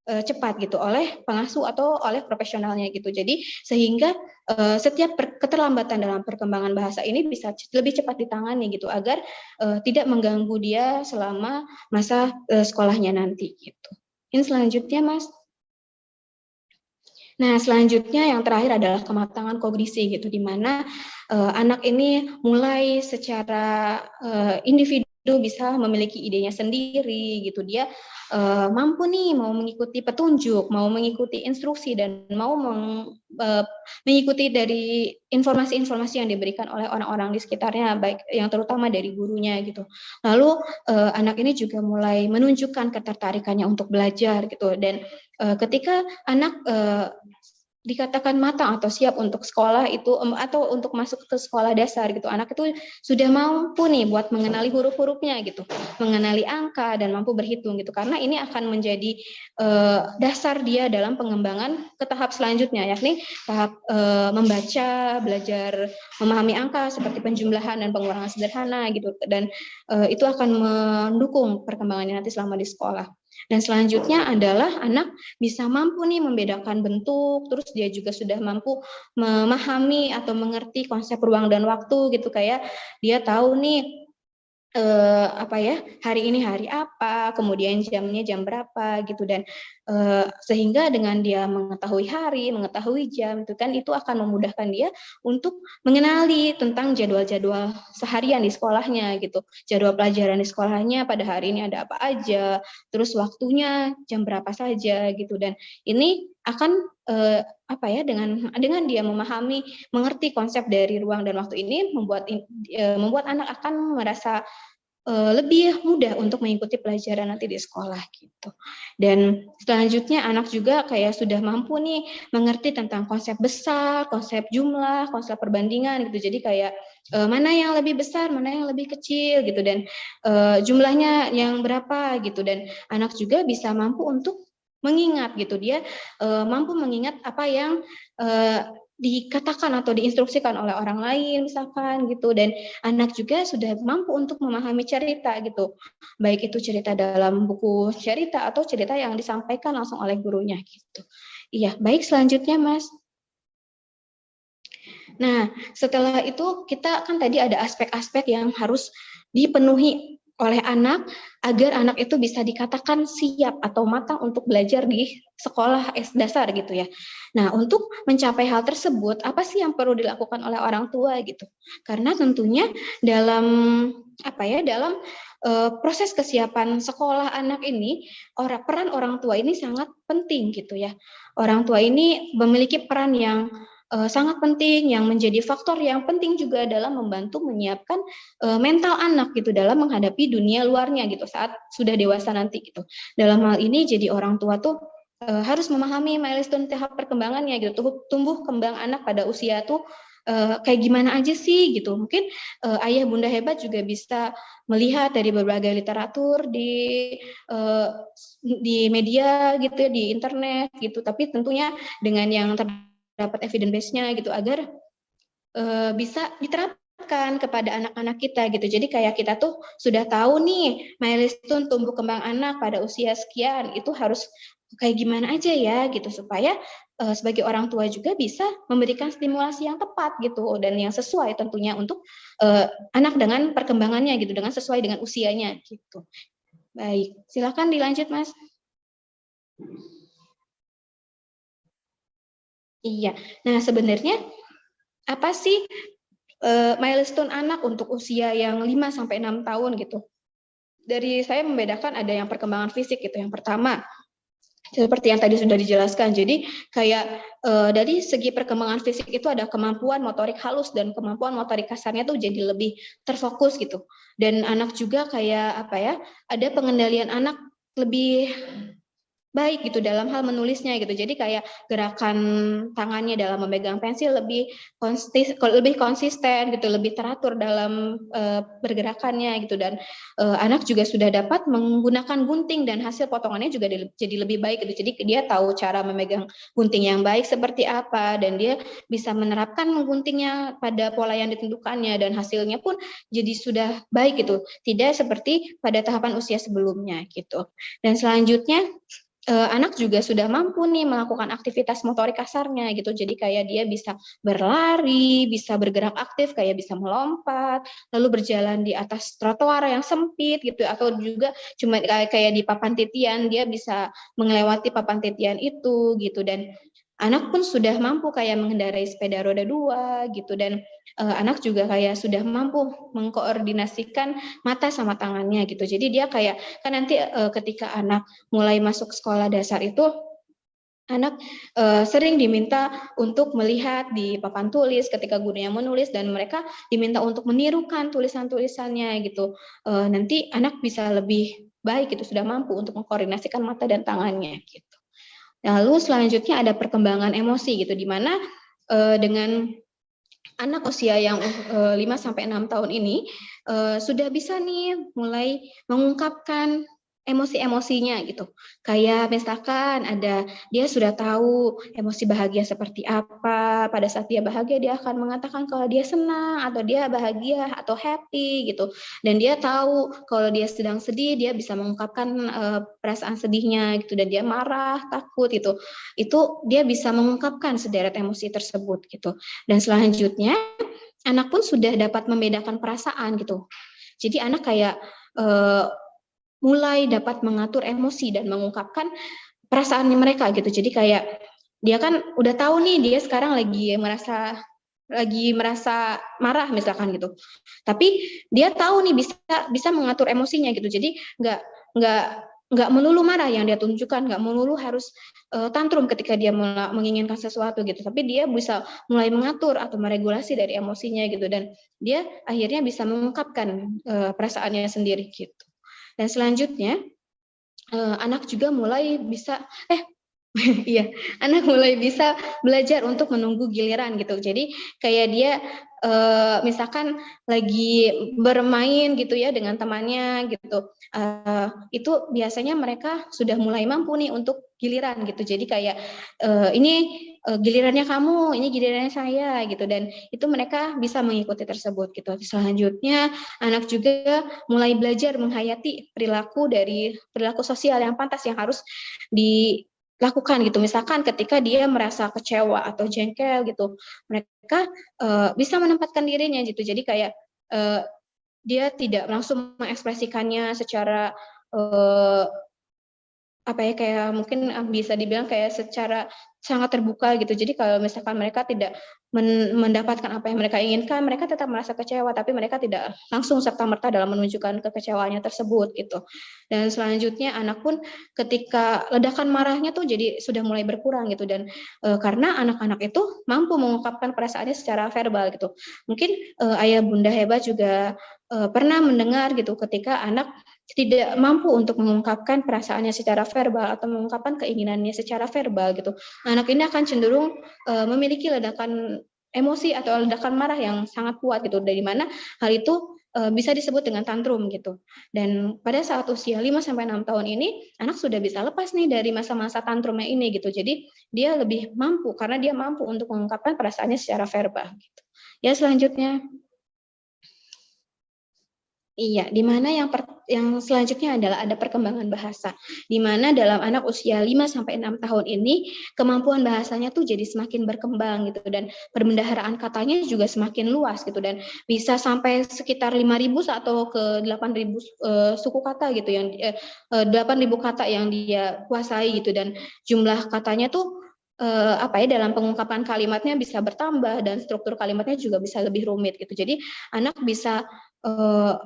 cepat gitu oleh pengasuh atau oleh profesionalnya gitu. Jadi sehingga setiap keterlambatan dalam perkembangan bahasa ini bisa lebih cepat ditangani gitu, agar tidak mengganggu dia selama masa sekolahnya nanti gitu. Ini selanjutnya Mas. Nah, selanjutnya yang terakhir adalah kematangan kognisi gitu, di mana anak ini mulai secara individu bisa memiliki idenya sendiri gitu. Dia mampu nih mau mengikuti petunjuk, mau mengikuti instruksi, dan mau mengikuti dari informasi-informasi yang diberikan oleh orang-orang di sekitarnya, baik yang terutama dari gurunya gitu. Lalu anak ini juga mulai menunjukkan ketertarikannya untuk belajar gitu, dan ketika anak dikatakan matang atau siap untuk sekolah itu atau untuk masuk ke sekolah dasar gitu, anak itu sudah mampu nih buat mengenali huruf-hurufnya gitu, mengenali angka, dan mampu berhitung gitu, karena ini akan menjadi dasar dia dalam pengembangan ke tahap selanjutnya, yakni tahap membaca, belajar memahami angka seperti penjumlahan dan pengurangan sederhana gitu, dan itu akan mendukung perkembangannya nanti selama di sekolah. Dan selanjutnya adalah anak bisa mampu nih membedakan bentuk, terus dia juga sudah mampu memahami atau mengerti konsep ruang dan waktu gitu, kayak dia tahu nih hari ini hari apa, kemudian jamnya jam berapa gitu, dan sehingga dengan dia mengetahui hari, mengetahui jam itu kan, itu akan memudahkan dia untuk mengenali tentang jadwal-jadwal seharian di sekolahnya gitu, jadwal pelajaran di sekolahnya pada hari ini ada apa aja, terus waktunya jam berapa saja gitu, dan ini akan dengan dia memahami, mengerti konsep dari ruang dan waktu ini, membuat anak akan merasa lebih mudah untuk mengikuti pelajaran nanti di sekolah gitu. Dan selanjutnya anak juga kayak sudah mampu nih mengerti tentang konsep besar, konsep jumlah, konsep perbandingan gitu. Jadi kayak mana yang lebih besar, mana yang lebih kecil gitu, dan jumlahnya yang berapa gitu, dan anak juga bisa mampu untuk mengingat gitu. Dia mampu mengingat apa yang dikatakan atau diinstruksikan oleh orang lain misalkan gitu, dan anak juga sudah mampu untuk memahami cerita gitu, baik itu cerita dalam buku cerita atau cerita yang disampaikan langsung oleh gurunya gitu. Iya, baik, selanjutnya Mas. Nah, setelah itu kita kan tadi ada aspek-aspek yang harus dipenuhi oleh anak agar anak itu bisa dikatakan siap atau matang untuk belajar di sekolah dasar gitu ya. Nah, untuk mencapai hal tersebut, apa sih yang perlu dilakukan oleh orang tua gitu? Karena tentunya dalam dalam proses kesiapan sekolah anak ini, peran orang tua ini sangat penting gitu ya. Orang tua ini memiliki peran yang sangat penting, yang menjadi faktor yang penting juga dalam membantu menyiapkan mental anak gitu dalam menghadapi dunia luarnya gitu saat sudah dewasa nanti gitu. Dalam hal ini jadi orang tua tuh harus memahami milestone tahap perkembangannya gitu. Tumbuh kembang anak pada usia tuh kayak gimana aja sih gitu. Mungkin ayah bunda hebat juga bisa melihat dari berbagai literatur di media gitu ya, di internet gitu. Tapi tentunya dengan yang terdapat evidence base-nya gitu agar bisa diterapkan kepada anak-anak kita gitu. Jadi kayak kita tuh sudah tahu nih milestone tumbuh kembang anak pada usia sekian itu harus kayak gimana aja ya gitu supaya sebagai orang tua juga bisa memberikan stimulasi yang tepat gitu dan yang sesuai tentunya untuk anak dengan perkembangannya gitu dengan sesuai dengan usianya gitu. Baik, silakan dilanjut Mas. Iya. Nah, sebenarnya apa sih milestone anak untuk usia yang 5 sampai 6 tahun gitu? Dari saya membedakan ada yang perkembangan fisik gitu. Yang pertama, seperti yang tadi sudah dijelaskan. Jadi kayak dari segi perkembangan fisik itu ada kemampuan motorik halus dan kemampuan motorik kasarnya tuh jadi lebih terfokus gitu. Dan anak juga kayak ada pengendalian anak lebih baik gitu dalam hal menulisnya gitu. Jadi kayak gerakan tangannya dalam memegang pensil lebih konsisten gitu, lebih teratur dalam pergerakannya gitu dan anak juga sudah dapat menggunakan gunting dan hasil potongannya juga jadi lebih baik gitu. Jadi dia tahu cara memegang gunting yang baik seperti apa dan dia bisa menerapkan mengguntingnya pada pola yang ditentukannya dan hasilnya pun jadi sudah baik gitu. Tidak seperti pada tahapan usia sebelumnya gitu. Dan selanjutnya anak juga sudah mampu nih melakukan aktivitas motorik kasarnya gitu. Jadi kayak dia bisa berlari, bisa bergerak aktif, kayak bisa melompat, lalu berjalan di atas trotoar yang sempit gitu, atau juga cuma kayak di papan titian dia bisa melewati papan titian itu gitu. Dan anak pun sudah mampu kayak mengendarai sepeda roda 2 gitu dan anak juga kayak sudah mampu mengkoordinasikan mata sama tangannya gitu. Jadi dia kayak kan nanti ketika anak mulai masuk sekolah dasar itu anak sering diminta untuk melihat di papan tulis ketika gurunya menulis dan mereka diminta untuk menirukan tulisan-tulisannya gitu. Nanti anak bisa lebih baik gitu sudah mampu untuk mengkoordinasikan mata dan tangannya gitu. Lalu selanjutnya ada perkembangan emosi gitu di mana dengan anak usia yang 5 sampai 6 tahun ini sudah bisa nih mulai mengungkapkan emosi-emosinya gitu. Kayak misalkan dia sudah tahu emosi bahagia seperti apa. Pada saat dia bahagia dia akan mengatakan kalau dia senang atau dia bahagia atau happy gitu. Dan dia tahu kalau dia sedang sedih dia bisa mengungkapkan perasaan sedihnya gitu dan dia marah, takut gitu. Itu dia bisa mengungkapkan sederet emosi tersebut gitu. Dan selanjutnya anak pun sudah dapat membedakan perasaan gitu. Jadi anak kayak mulai dapat mengatur emosi dan mengungkapkan perasaannya mereka gitu. Jadi kayak dia kan udah tahu nih dia sekarang lagi merasa marah misalkan gitu. Tapi dia tahu nih bisa mengatur emosinya gitu. Jadi nggak melulu marah yang dia tunjukkan, nggak melulu harus tantrum ketika dia menginginkan sesuatu gitu. Tapi dia bisa mulai mengatur atau meregulasi dari emosinya gitu dan dia akhirnya bisa mengungkapkan perasaannya sendiri gitu. Dan selanjutnya anak juga mulai bisa iya, anak mulai bisa belajar untuk menunggu giliran gitu. Jadi kayak dia misalkan lagi bermain gitu ya dengan temannya gitu. Itu biasanya mereka sudah mulai mampu nih untuk giliran gitu. Jadi kayak ini gilirannya kamu, ini gilirannya saya gitu dan itu mereka bisa mengikuti tersebut gitu. Selanjutnya anak juga mulai belajar menghayati perilaku sosial yang pantas yang harus dilakukan gitu. Misalkan ketika dia merasa kecewa atau jengkel gitu, mereka bisa menempatkan dirinya gitu. Jadi kayak dia tidak langsung mengekspresikannya secara apa ya, kayak mungkin bisa dibilang kayak secara sangat terbuka gitu. Jadi kalau misalkan mereka tidak mendapatkan apa yang mereka inginkan, mereka tetap merasa kecewa, tapi mereka tidak langsung serta-merta dalam menunjukkan kekecewaannya tersebut gitu. Dan selanjutnya anak pun ketika ledakan marahnya tuh jadi sudah mulai berkurang gitu, dan karena anak-anak itu mampu mengungkapkan perasaannya secara verbal gitu. Mungkin ayah bunda hebat juga pernah mendengar gitu ketika anak tidak mampu untuk mengungkapkan perasaannya secara verbal atau mengungkapkan keinginannya secara verbal gitu. Anak ini akan cenderung memiliki ledakan emosi atau ledakan marah yang sangat kuat gitu, dari mana hal itu bisa disebut dengan tantrum gitu. Dan pada saat usia 5-6 tahun ini anak sudah bisa lepas nih dari masa-masa tantrumnya ini gitu. Jadi dia lebih mampu karena dia mampu untuk mengungkapkan perasaannya secara verbal gitu. Ya, selanjutnya. Iya, di mana yang selanjutnya adalah ada perkembangan bahasa. Di mana dalam anak usia 5-6 tahun ini kemampuan bahasanya tuh jadi semakin berkembang gitu, dan perbendaharaan katanya juga semakin luas gitu, dan bisa sampai sekitar 5.000 atau ke 8.000 suku kata gitu, yang 8.000 kata yang dia kuasai gitu, dan jumlah katanya tuh apa ya, dalam pengungkapan kalimatnya bisa bertambah dan struktur kalimatnya juga bisa lebih rumit gitu. Jadi anak bisa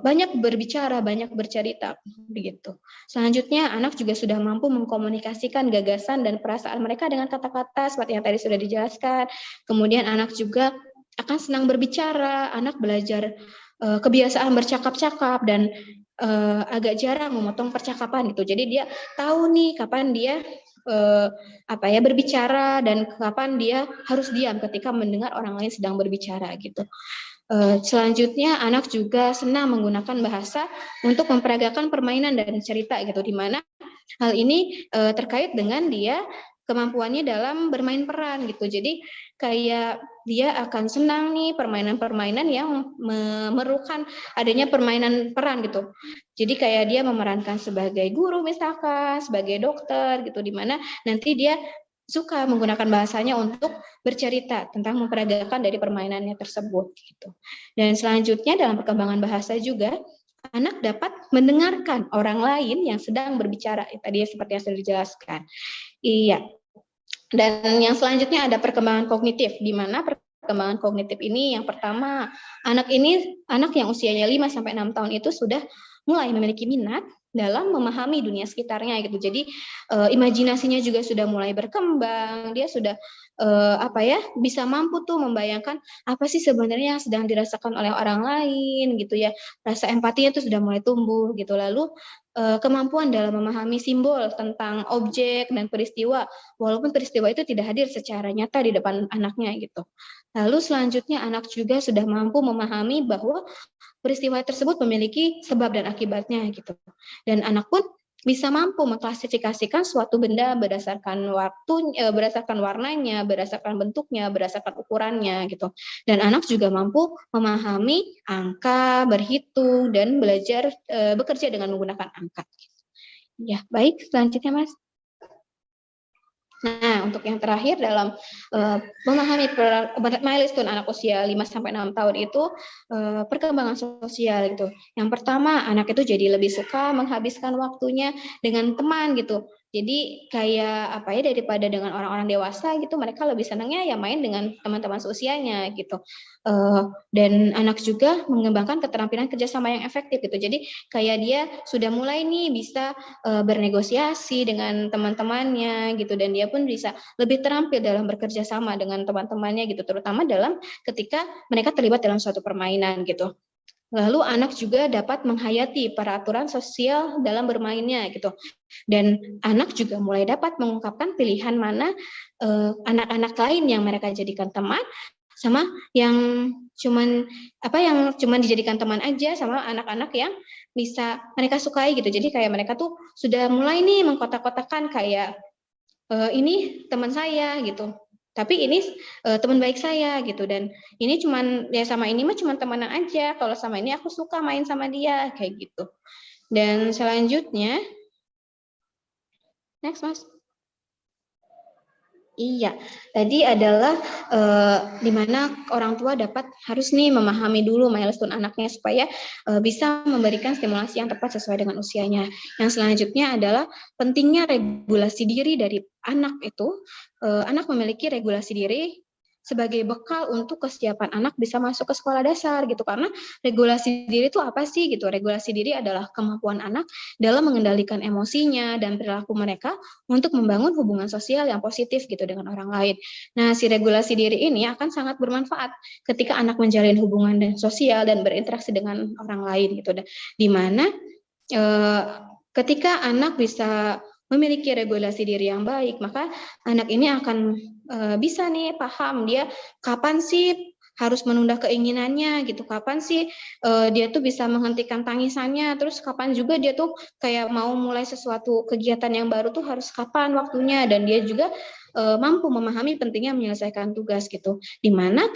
banyak berbicara, banyak bercerita begitu. Selanjutnya anak juga sudah mampu mengkomunikasikan gagasan dan perasaan mereka dengan kata-kata seperti yang tadi sudah dijelaskan. Kemudian anak juga akan senang berbicara, anak belajar kebiasaan bercakap-cakap dan agak jarang memotong percakapan gitu. Jadi dia tahu nih kapan dia apa ya, berbicara dan kapan dia harus diam ketika mendengar orang lain sedang berbicara gitu. Selanjutnya anak juga senang menggunakan bahasa untuk memperagakan permainan dan cerita gitu, di mana hal ini terkait dengan dia kemampuannya dalam bermain peran gitu. Jadi kayak dia akan senang nih permainan-permainan yang memerlukan adanya permainan peran gitu. Jadi kayak dia memerankan sebagai guru misalkan, sebagai dokter gitu, di mana nanti dia suka menggunakan bahasanya untuk bercerita tentang memperagakan dari permainannya tersebut gitu. Dan selanjutnya dalam perkembangan bahasa juga anak dapat mendengarkan orang lain yang sedang berbicara. Tadi seperti yang sudah dijelaskan. Iya. Dan yang selanjutnya ada perkembangan kognitif, di mana perkembangan kognitif ini yang pertama, anak yang usianya 5-6 tahun itu sudah mulai memiliki minat dalam memahami dunia sekitarnya gitu. Jadi imajinasinya juga sudah mulai berkembang, dia sudah bisa mampu tuh membayangkan apa sih sebenarnya yang sedang dirasakan oleh orang lain gitu ya. Rasa empatinya tuh sudah mulai tumbuh gitu. Lalu kemampuan dalam memahami simbol tentang objek dan peristiwa, walaupun peristiwa itu tidak hadir secara nyata di depan anaknya gitu. Lalu selanjutnya anak juga sudah mampu memahami bahwa peristiwa tersebut memiliki sebab dan akibatnya gitu. Dan anak pun bisa mampu mengklasifikasikan suatu benda berdasarkan berdasarkan warnanya, berdasarkan bentuknya, berdasarkan ukurannya gitu. Dan anak juga mampu memahami angka, berhitung, dan belajar bekerja dengan menggunakan angka. Ya, baik, selanjutnya Mas. Nah, untuk yang terakhir dalam memahami milestone anak usia 5-6 tahun itu perkembangan sosial gitu. Yang pertama, anak itu jadi lebih suka menghabiskan waktunya dengan teman gitu. Jadi kayak daripada dengan orang-orang dewasa gitu, mereka lebih senangnya ya main dengan teman-teman seusianya gitu. Dan anak juga mengembangkan keterampilan kerjasama yang efektif gitu. Jadi kayak dia sudah mulai nih bisa bernegosiasi dengan teman-temannya gitu, dan dia pun bisa lebih terampil dalam bekerja sama dengan teman-temannya gitu, terutama dalam ketika mereka terlibat dalam suatu permainan gitu. Lalu anak juga dapat menghayati peraturan sosial dalam bermainnya gitu. Dan anak juga mulai dapat mengungkapkan pilihan mana anak-anak lain yang mereka jadikan teman, sama yang cuman dijadikan teman aja, sama anak-anak yang bisa mereka sukai gitu. Jadi kayak mereka tuh sudah mulai nih mengkotak-kotakan kayak ini teman saya gitu, tapi ini teman baik saya gitu, dan ini cuman ya sama ini mah cuman temenan aja, kalau sama ini aku suka main sama dia kayak gitu. Dan selanjutnya next Mas. Iya, tadi adalah di mana orang tua harus nih memahami dulu milestone anaknya supaya bisa memberikan stimulasi yang tepat sesuai dengan usianya. Yang selanjutnya adalah pentingnya regulasi diri dari anak itu. Anak memiliki regulasi diri sebagai bekal untuk kesiapan anak bisa masuk ke sekolah dasar gitu, karena regulasi diri itu apa sih gitu? Regulasi diri adalah kemampuan anak dalam mengendalikan emosinya dan perilaku mereka untuk membangun hubungan sosial yang positif gitu dengan orang lain. Nah, si regulasi diri ini akan sangat bermanfaat ketika anak menjalin hubungan dan sosial dan berinteraksi dengan orang lain gitu. Di mana ketika anak bisa memiliki regulasi diri yang baik, maka anak ini akan bisa nih paham dia kapan sih harus menunda keinginannya gitu, kapan sih dia tuh bisa menghentikan tangisannya, terus kapan juga dia tuh kayak mau mulai sesuatu kegiatan yang baru tuh harus kapan waktunya, dan dia juga mampu memahami pentingnya menyelesaikan tugas gitu. Dimana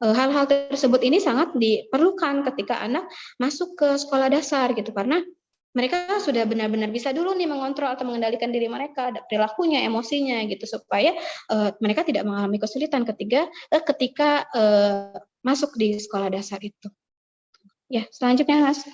hal-hal tersebut ini sangat diperlukan ketika anak masuk ke sekolah dasar gitu, karena mereka sudah benar-benar bisa dulu nih mengontrol atau mengendalikan diri mereka, perilakunya, emosinya gitu, supaya mereka tidak mengalami kesulitan ketika masuk di sekolah dasar itu. Ya, selanjutnya Mas.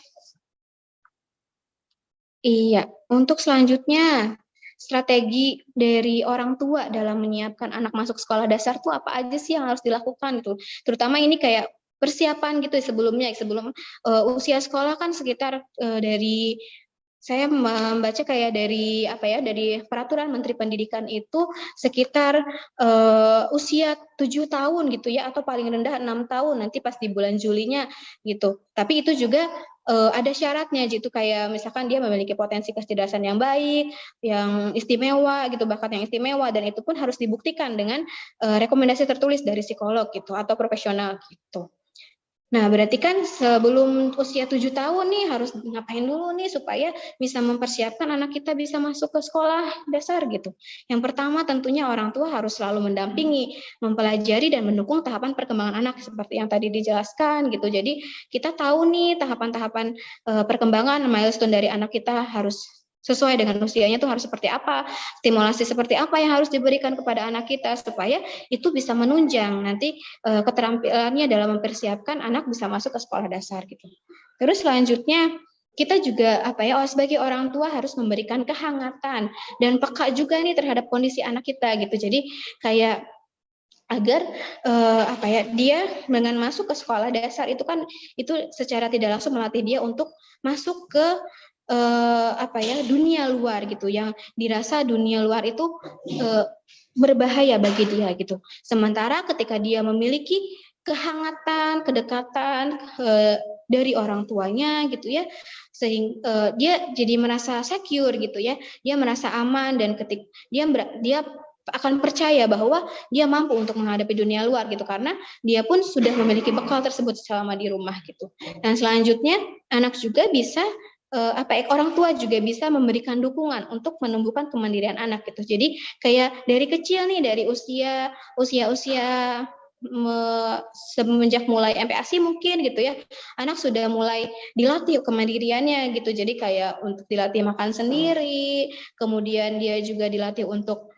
Iya, untuk selanjutnya strategi dari orang tua dalam menyiapkan anak masuk sekolah dasar tuh apa aja sih yang harus dilakukan gitu. Terutama ini kayak persiapan gitu sebelum usia sekolah kan sekitar dari saya membaca kayak dari peraturan Menteri Pendidikan itu sekitar usia 7 tahun gitu ya, atau paling rendah 6 tahun nanti pas di bulan Julinya gitu. Tapi itu juga ada syaratnya gitu, kayak misalkan dia memiliki potensi kecerdasan yang baik, yang istimewa gitu, bakat yang istimewa, dan itu pun harus dibuktikan dengan rekomendasi tertulis dari psikolog gitu atau profesional gitu. Nah, berarti kan sebelum usia 7 tahun nih harus ngapain dulu nih supaya bisa mempersiapkan anak kita bisa masuk ke sekolah dasar gitu. Yang pertama tentunya orang tua harus selalu mendampingi, mempelajari dan mendukung tahapan perkembangan anak seperti yang tadi dijelaskan gitu. Jadi kita tahu nih tahapan-tahapan perkembangan milestone dari anak kita harus sesuai dengan usianya tuh harus seperti apa, stimulasi seperti apa yang harus diberikan kepada anak kita supaya itu bisa menunjang nanti keterampilannya dalam mempersiapkan anak bisa masuk ke sekolah dasar gitu. Terus selanjutnya kita juga sebagai orang tua harus memberikan kehangatan dan peka juga nih terhadap kondisi anak kita gitu. Jadi kayak agar dia dengan masuk ke sekolah dasar itu kan itu secara tidak langsung melatih dia untuk masuk ke dunia luar gitu, yang dirasa dunia luar itu berbahaya bagi dia gitu. Sementara ketika dia memiliki kehangatan, kedekatan dari orang tuanya gitu ya, sehingga dia jadi merasa secure gitu ya, dia merasa aman, dan ketika dia akan percaya bahwa dia mampu untuk menghadapi dunia luar gitu, karena dia pun sudah memiliki bekal tersebut selama di rumah gitu. Dan selanjutnya anak juga bisa orang tua juga bisa memberikan dukungan untuk menumbuhkan kemandirian anak gitu. Jadi kayak dari kecil nih, dari usia semenjak mulai MPASI mungkin gitu ya, anak sudah mulai dilatih kemandiriannya gitu. Jadi kayak untuk dilatih makan sendiri, kemudian dia juga dilatih untuk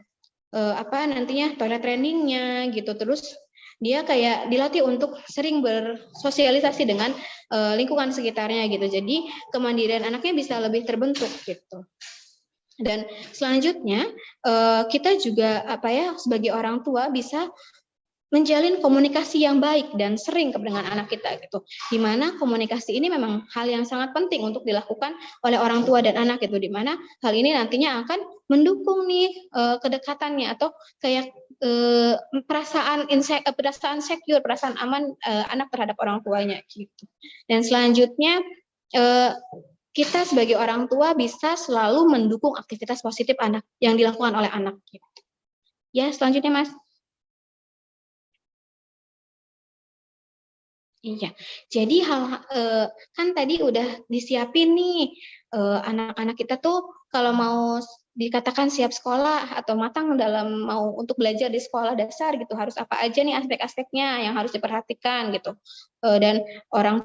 nantinya toilet trainingnya gitu. Terus dia kayak dilatih untuk sering bersosialisasi dengan lingkungan sekitarnya gitu. Jadi kemandirian anaknya bisa lebih terbentuk gitu. Dan selanjutnya kita juga sebagai orang tua bisa menjalin komunikasi yang baik dan sering dengan anak kita gitu. Di mana komunikasi ini memang hal yang sangat penting untuk dilakukan oleh orang tua dan anak gitu. Di mana hal ini nantinya akan mendukung nih kedekatannya atau kayak perasaan secure, perasaan aman anak terhadap orang tuanya gitu. Dan selanjutnya kita sebagai orang tua bisa selalu mendukung aktivitas positif anak yang dilakukan oleh anak gitu. Ya, selanjutnya Mas. Iya, jadi kan tadi udah disiapin nih anak-anak kita tuh kalau mau dikatakan siap sekolah atau matang dalam mau untuk belajar di sekolah dasar gitu, harus apa aja nih aspek-aspeknya yang harus diperhatikan gitu, dan orang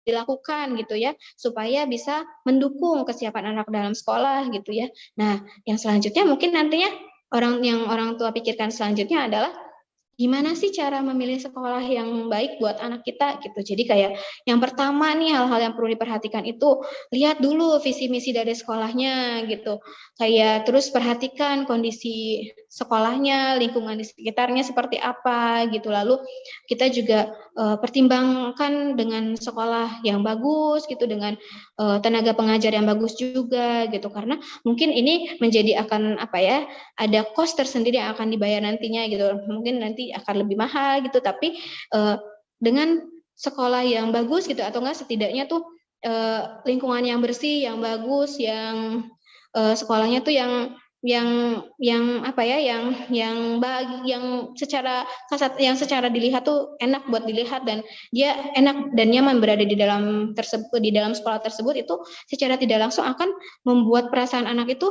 dilakukan gitu ya supaya bisa mendukung kesiapan anak dalam sekolah gitu ya. Nah, yang selanjutnya mungkin nantinya orang tua pikirkan selanjutnya adalah gimana sih cara memilih sekolah yang baik buat anak kita gitu. Jadi kayak yang pertama nih hal-hal yang perlu diperhatikan itu lihat dulu visi misi dari sekolahnya gitu. Kayak terus perhatikan kondisi sekolahnya, lingkungan di sekitarnya seperti apa gitu. Lalu kita juga pertimbangkan dengan sekolah yang bagus gitu, dengan tenaga pengajar yang bagus juga gitu. Karena mungkin ini menjadi akan apa ya, ada cost tersendiri yang akan dibayar nantinya gitu. Mungkin nanti akan lebih mahal gitu, tapi dengan sekolah yang bagus gitu, atau enggak setidaknya tuh lingkungan yang bersih, yang bagus, yang sekolahnya tuh yang apa ya, yang secara kasat, yang secara dilihat tuh enak buat dilihat, dan dia enak dan nyaman berada di dalam tersebut, di dalam sekolah tersebut, itu secara tidak langsung akan membuat perasaan anak itu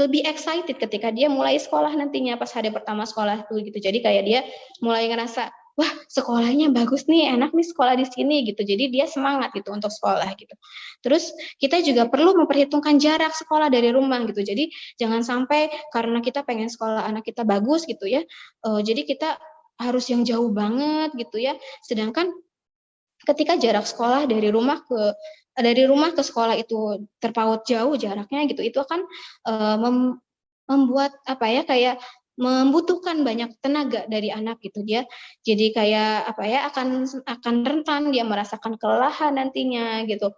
lebih excited ketika dia mulai sekolah nantinya pas hari pertama sekolah tuh gitu. Jadi kayak dia mulai ngerasa, wah sekolahnya bagus nih, enak nih sekolah di sini gitu. Jadi dia semangat gitu untuk sekolah gitu. Terus kita juga perlu memperhitungkan jarak sekolah dari rumah gitu. Jadi jangan sampai karena kita pengen sekolah anak kita bagus gitu ya, jadi kita harus yang jauh banget gitu ya. Sedangkan ketika jarak sekolah dari rumah ke sekolah itu terpaut jauh jaraknya gitu, itu akan membuat apa ya, kayak membutuhkan banyak tenaga dari anak gitu. Dia jadi kayak apa ya, akan rentan dia merasakan kelelahan nantinya gitu.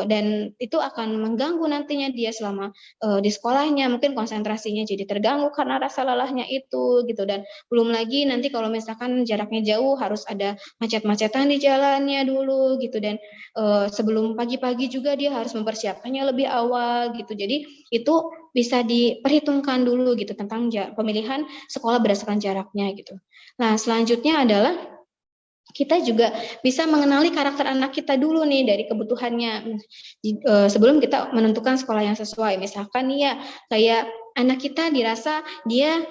Dan itu akan mengganggu nantinya dia selama di sekolahnya, mungkin konsentrasinya jadi terganggu karena rasa lelahnya itu gitu. Dan belum lagi nanti kalau misalkan jaraknya jauh harus ada macet-macetan di jalannya dulu gitu, dan sebelum pagi-pagi juga dia harus mempersiapkannya lebih awal gitu. Jadi itu bisa diperhitungkan dulu gitu tentang pemilihan sekolah berdasarkan jaraknya gitu. Nah, selanjutnya adalah kita juga bisa mengenali karakter anak kita dulu nih dari kebutuhannya sebelum kita menentukan sekolah yang sesuai. Misalkan nih ya, kayak anak kita dirasa dia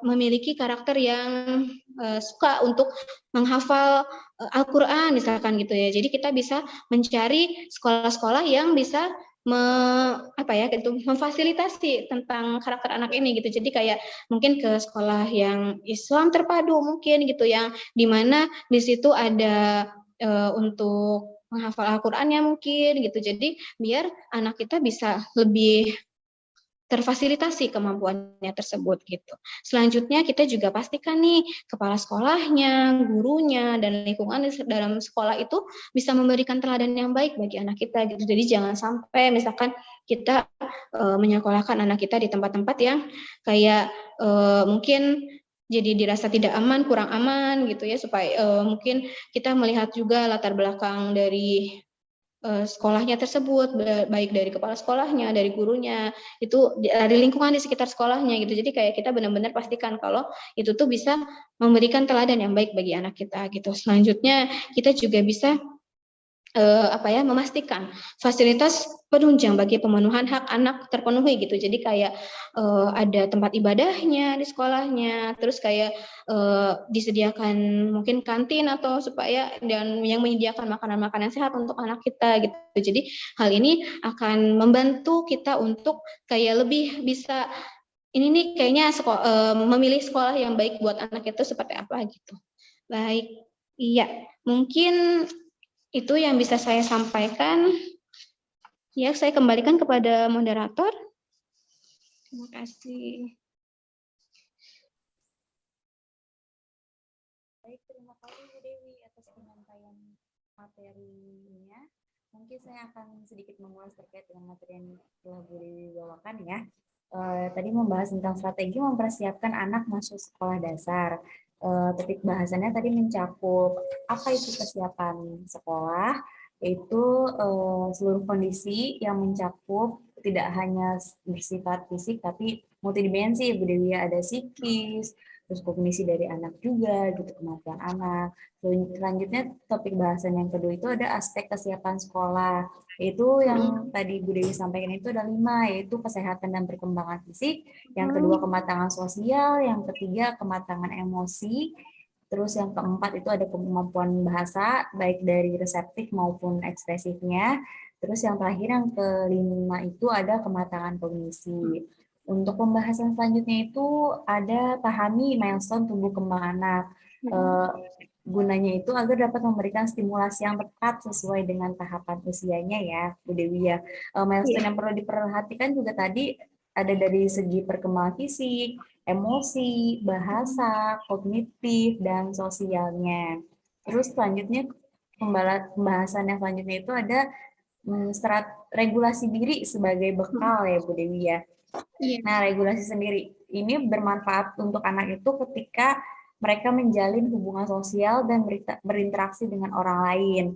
memiliki karakter yang suka untuk menghafal Al-Quran misalkan gitu ya. Jadi kita bisa mencari sekolah-sekolah yang bisa memfasilitasi tentang karakter anak ini gitu. Jadi kayak mungkin ke sekolah yang Islam terpadu mungkin gitu, yang dimana di situ ada untuk menghafal Al-Qur'annya mungkin gitu. Jadi biar anak kita bisa lebih terfasilitasi kemampuannya tersebut gitu. Selanjutnya kita juga pastikan nih kepala sekolahnya, gurunya, dan lingkungan dalam sekolah itu bisa memberikan teladan yang baik bagi anak kita gitu. Jadi jangan sampai misalkan kita menyekolahkan anak kita di tempat-tempat yang kayak mungkin jadi dirasa tidak aman, kurang aman gitu ya, supaya mungkin kita melihat juga latar belakang dari sekolahnya tersebut, baik dari kepala sekolahnya, dari gurunya, itu dari lingkungan di sekitar sekolahnya gitu. Jadi kayak kita benar-benar pastikan kalau itu tuh bisa memberikan teladan yang baik bagi anak kita gitu. Selanjutnya kita juga bisa memastikan fasilitas penunjang bagi pemenuhan hak anak terpenuhi gitu. Jadi kayak ada tempat ibadahnya di sekolahnya, terus kayak disediakan mungkin kantin atau supaya, dan yang menyediakan makanan-makanan sehat untuk anak kita gitu. Jadi hal ini akan membantu kita untuk kayak lebih bisa ini nih kayaknya memilih sekolah yang baik buat anak itu seperti apa gitu. Baik, iya mungkin itu yang bisa saya sampaikan. Ya, saya kembalikan kepada moderator. Terima kasih. Baik, terima kasih Bu Dewi atas penyampaian materinya. Mungkin saya akan sedikit mengulas terkait dengan materi yang telah Bu Dewi bawakan ya. Tadi membahas tentang strategi mempersiapkan anak masuk sekolah dasar. Topik bahasannya tadi mencakup apa itu kesiapan sekolah, yaitu seluruh kondisi yang mencakup tidak hanya bersifat fisik tapi multidimensi. Bu Dewi, ada psikis, terus kognisi dari anak juga gitu, kemampuan anak. Selanjutnya topik bahasan yang kedua itu ada aspek kesiapan sekolah, yaitu yang tadi Bu Dewi sampaikan itu ada 5, yaitu kesehatan dan perkembangan fisik, yang kedua kematangan sosial, yang ketiga kematangan emosi, terus yang keempat itu ada kemampuan bahasa, baik dari reseptif maupun ekspresifnya, terus yang terakhir yang kelima itu ada kematangan kognisi. Untuk pembahasan selanjutnya itu ada pahami milestone tumbuh kembang anak. Gunanya itu agar dapat memberikan stimulasi yang tepat sesuai dengan tahapan usianya ya, Bu Dewi ya. Milestone yang perlu diperhatikan juga tadi ada dari segi perkembangan fisik, emosi, bahasa, kognitif, dan sosialnya. Terus selanjutnya pembahasan yang selanjutnya itu ada regulasi diri sebagai bekal ya Bu Dewi ya. Nah, regulasi sendiri ini bermanfaat untuk anak itu ketika mereka menjalin hubungan sosial dan berinteraksi dengan orang lain.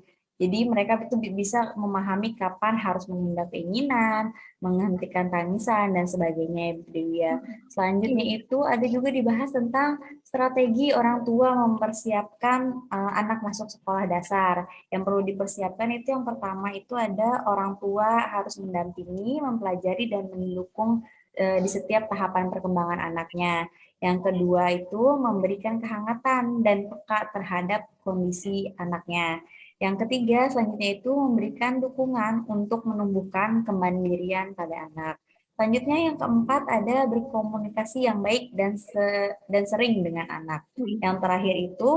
Jadi mereka itu bisa memahami kapan harus menunda keinginan, menghentikan tangisan, dan sebagainya. Ya. Selanjutnya itu ada juga dibahas tentang strategi orang tua mempersiapkan anak masuk sekolah dasar. Yang perlu dipersiapkan itu yang pertama itu ada orang tua harus mendampingi, mempelajari, dan mendukung di setiap tahapan perkembangan anaknya. Yang kedua itu memberikan kehangatan dan peka terhadap kondisi anaknya. Yang ketiga selanjutnya itu memberikan dukungan untuk menumbuhkan kemandirian pada anak. Selanjutnya yang keempat ada berkomunikasi yang baik dan sering dengan anak. Yang terakhir itu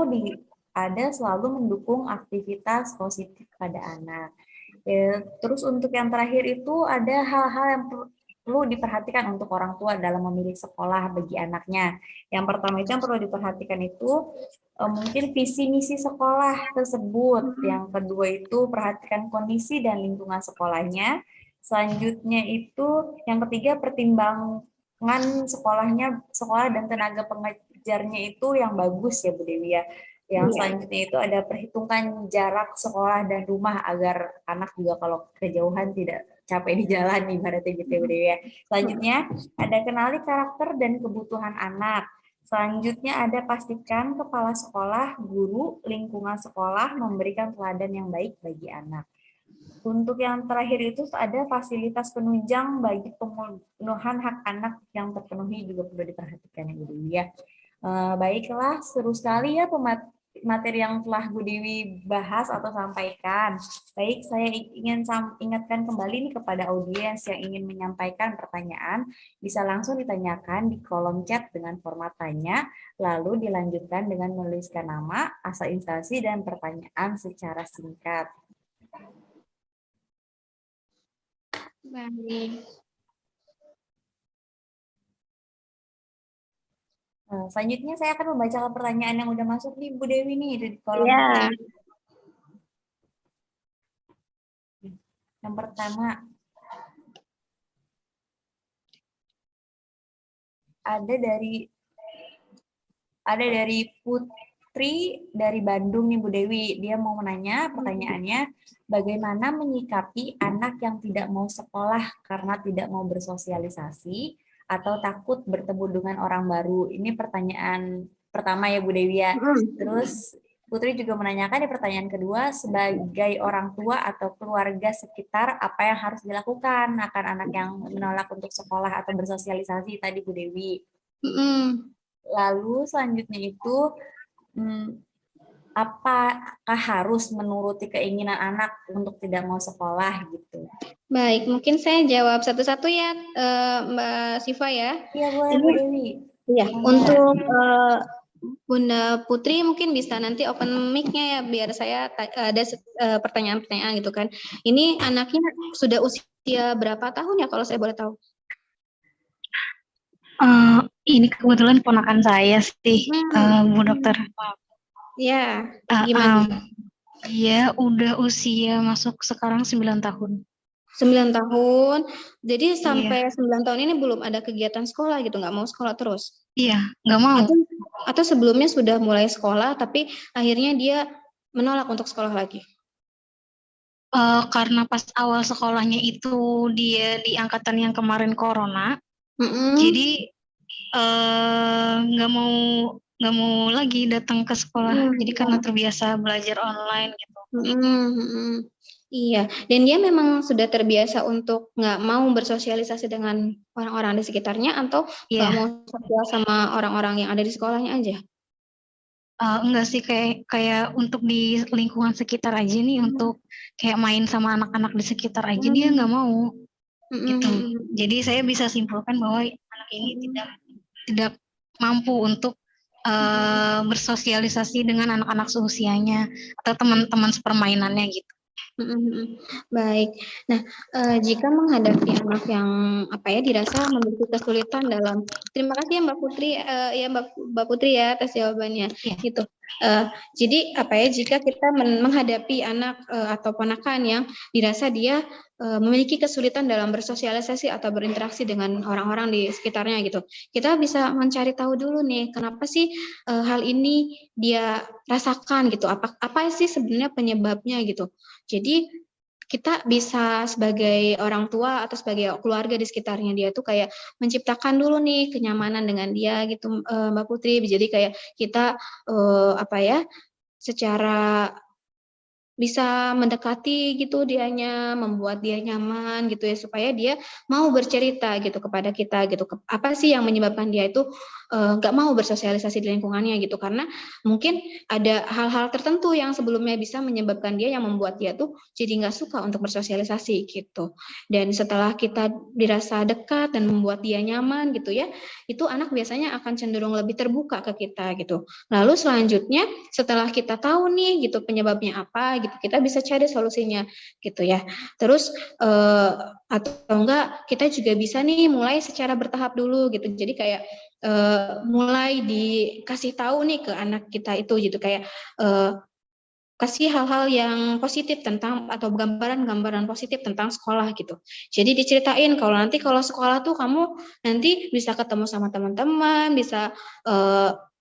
ada selalu mendukung aktivitas positif pada anak. Terus untuk yang terakhir itu ada hal-hal yang perlu diperhatikan untuk orang tua dalam memilih sekolah bagi anaknya. Yang pertama itu yang perlu diperhatikan itu mungkin visi misi sekolah tersebut. Yang kedua itu perhatikan kondisi dan lingkungan sekolahnya. Selanjutnya itu yang ketiga pertimbangan sekolah dan tenaga pengajarnya itu yang bagus ya Bu Dewi ya. Yang selanjutnya itu ada perhitungkan jarak sekolah dan rumah agar anak juga kalau kejauhan tidak capek di jalan ibaratnya gitu ya. Selanjutnya ada kenali karakter dan kebutuhan anak. Selanjutnya ada pastikan kepala sekolah, guru, lingkungan sekolah memberikan teladan yang baik bagi anak. Untuk yang terakhir itu ada fasilitas penunjang bagi pemenuhan hak anak yang terpenuhi juga perlu diperhatikan ya. Baiklah, seru sekali ya materi yang telah Bu Dewi bahas atau sampaikan. Baik, saya ingin ingatkan kembali nih kepada audiens yang ingin menyampaikan pertanyaan, bisa langsung ditanyakan di kolom chat dengan format tanya, lalu dilanjutkan dengan menuliskan nama, asal instansi, dan pertanyaan secara singkat. Baik. Selanjutnya saya akan membacakan pertanyaan yang udah masuk nih Bu Dewi nih di kolom. Yang pertama ada dari Putri dari Bandung nih Bu Dewi. Dia mau menanya pertanyaannya, bagaimana menyikapi anak yang tidak mau sekolah karena tidak mau bersosialisasi atau takut bertemu dengan orang baru? Ini pertanyaan pertama ya Bu Dewi ya. Terus Putri juga menanyakan di pertanyaan kedua, sebagai orang tua atau keluarga sekitar, apa yang harus dilakukan akan anak yang menolak untuk sekolah atau bersosialisasi tadi Bu Dewi. Lalu selanjutnya itu, apakah harus menuruti keinginan anak untuk tidak mau sekolah gitu? Baik, mungkin saya jawab satu-satu ya, Mbak Siva ya. Iya boleh Bu Dewi. Iya, untuk Bunda Putri mungkin bisa nanti open mic-nya ya, biar saya ada pertanyaan-pertanyaan gitu kan. Ini anaknya sudah usia berapa tahun ya kalau saya boleh tahu? Ini kebetulan ponakan saya sih, Bu Dokter. Ya, gimana? Iya, udah usia masuk sekarang 9 tahun. 9 tahun, jadi sampai 9 tahun ini belum ada kegiatan sekolah gitu, nggak mau sekolah terus? Iya, nggak mau. Atau sebelumnya sudah mulai sekolah, tapi akhirnya dia menolak untuk sekolah lagi? Karena pas awal sekolahnya itu dia di angkatan yang kemarin corona, jadi nggak mau lagi datang ke sekolah. Jadi karena terbiasa belajar online gitu. Iya, dan dia memang sudah terbiasa untuk nggak mau bersosialisasi dengan orang-orang di sekitarnya, atau nggak mau sosial sama orang-orang yang ada di sekolahnya aja? Enggak sih, kayak untuk di lingkungan sekitar aja nih, untuk kayak main sama anak-anak di sekitar aja dia nggak mau gitu. Jadi saya bisa simpulkan bahwa anak ini tidak mampu untuk bersosialisasi dengan anak-anak seusianya atau teman-teman sepermainannya gitu. Baik. Nah, jika menghadapi anak yang dirasa memiliki kesulitan dalam, terima kasih ya Mbak Putri, Mbak Putri ya atas jawabannya. Ya. Gitu. Jadi jika kita menghadapi anak atau ponakan yang dirasa dia memiliki kesulitan dalam bersosialisasi atau berinteraksi dengan orang-orang di sekitarnya gitu, kita bisa mencari tahu dulu nih kenapa sih hal ini dia rasakan gitu, apa sih sebenarnya penyebabnya gitu. Jadi kita bisa sebagai orang tua atau sebagai keluarga di sekitarnya dia tuh kayak menciptakan dulu nih kenyamanan dengan dia gitu, Mbak Putri. Jadi kayak kita secara bisa mendekati gitu dianya, membuat dia nyaman gitu ya, supaya dia mau bercerita gitu kepada kita gitu, apa sih yang menyebabkan dia itu nggak mau bersosialisasi di lingkungannya gitu, karena mungkin ada hal-hal tertentu yang sebelumnya bisa menyebabkan dia, yang membuat dia tuh jadi nggak suka untuk bersosialisasi gitu. Dan setelah kita dirasa dekat dan membuat dia nyaman gitu ya, itu anak biasanya akan cenderung lebih terbuka ke kita gitu. Lalu selanjutnya setelah kita tahu nih gitu penyebabnya apa gitu, kita bisa cari solusinya gitu ya. Terus atau enggak kita juga bisa nih mulai secara bertahap dulu gitu. Jadi kayak mulai dikasih tahu nih ke anak kita itu gitu, kayak kasih hal-hal yang positif tentang, atau gambaran-gambaran positif tentang sekolah gitu. Jadi diceritain kalau nanti kalau sekolah tuh kamu nanti bisa ketemu sama teman-teman, bisa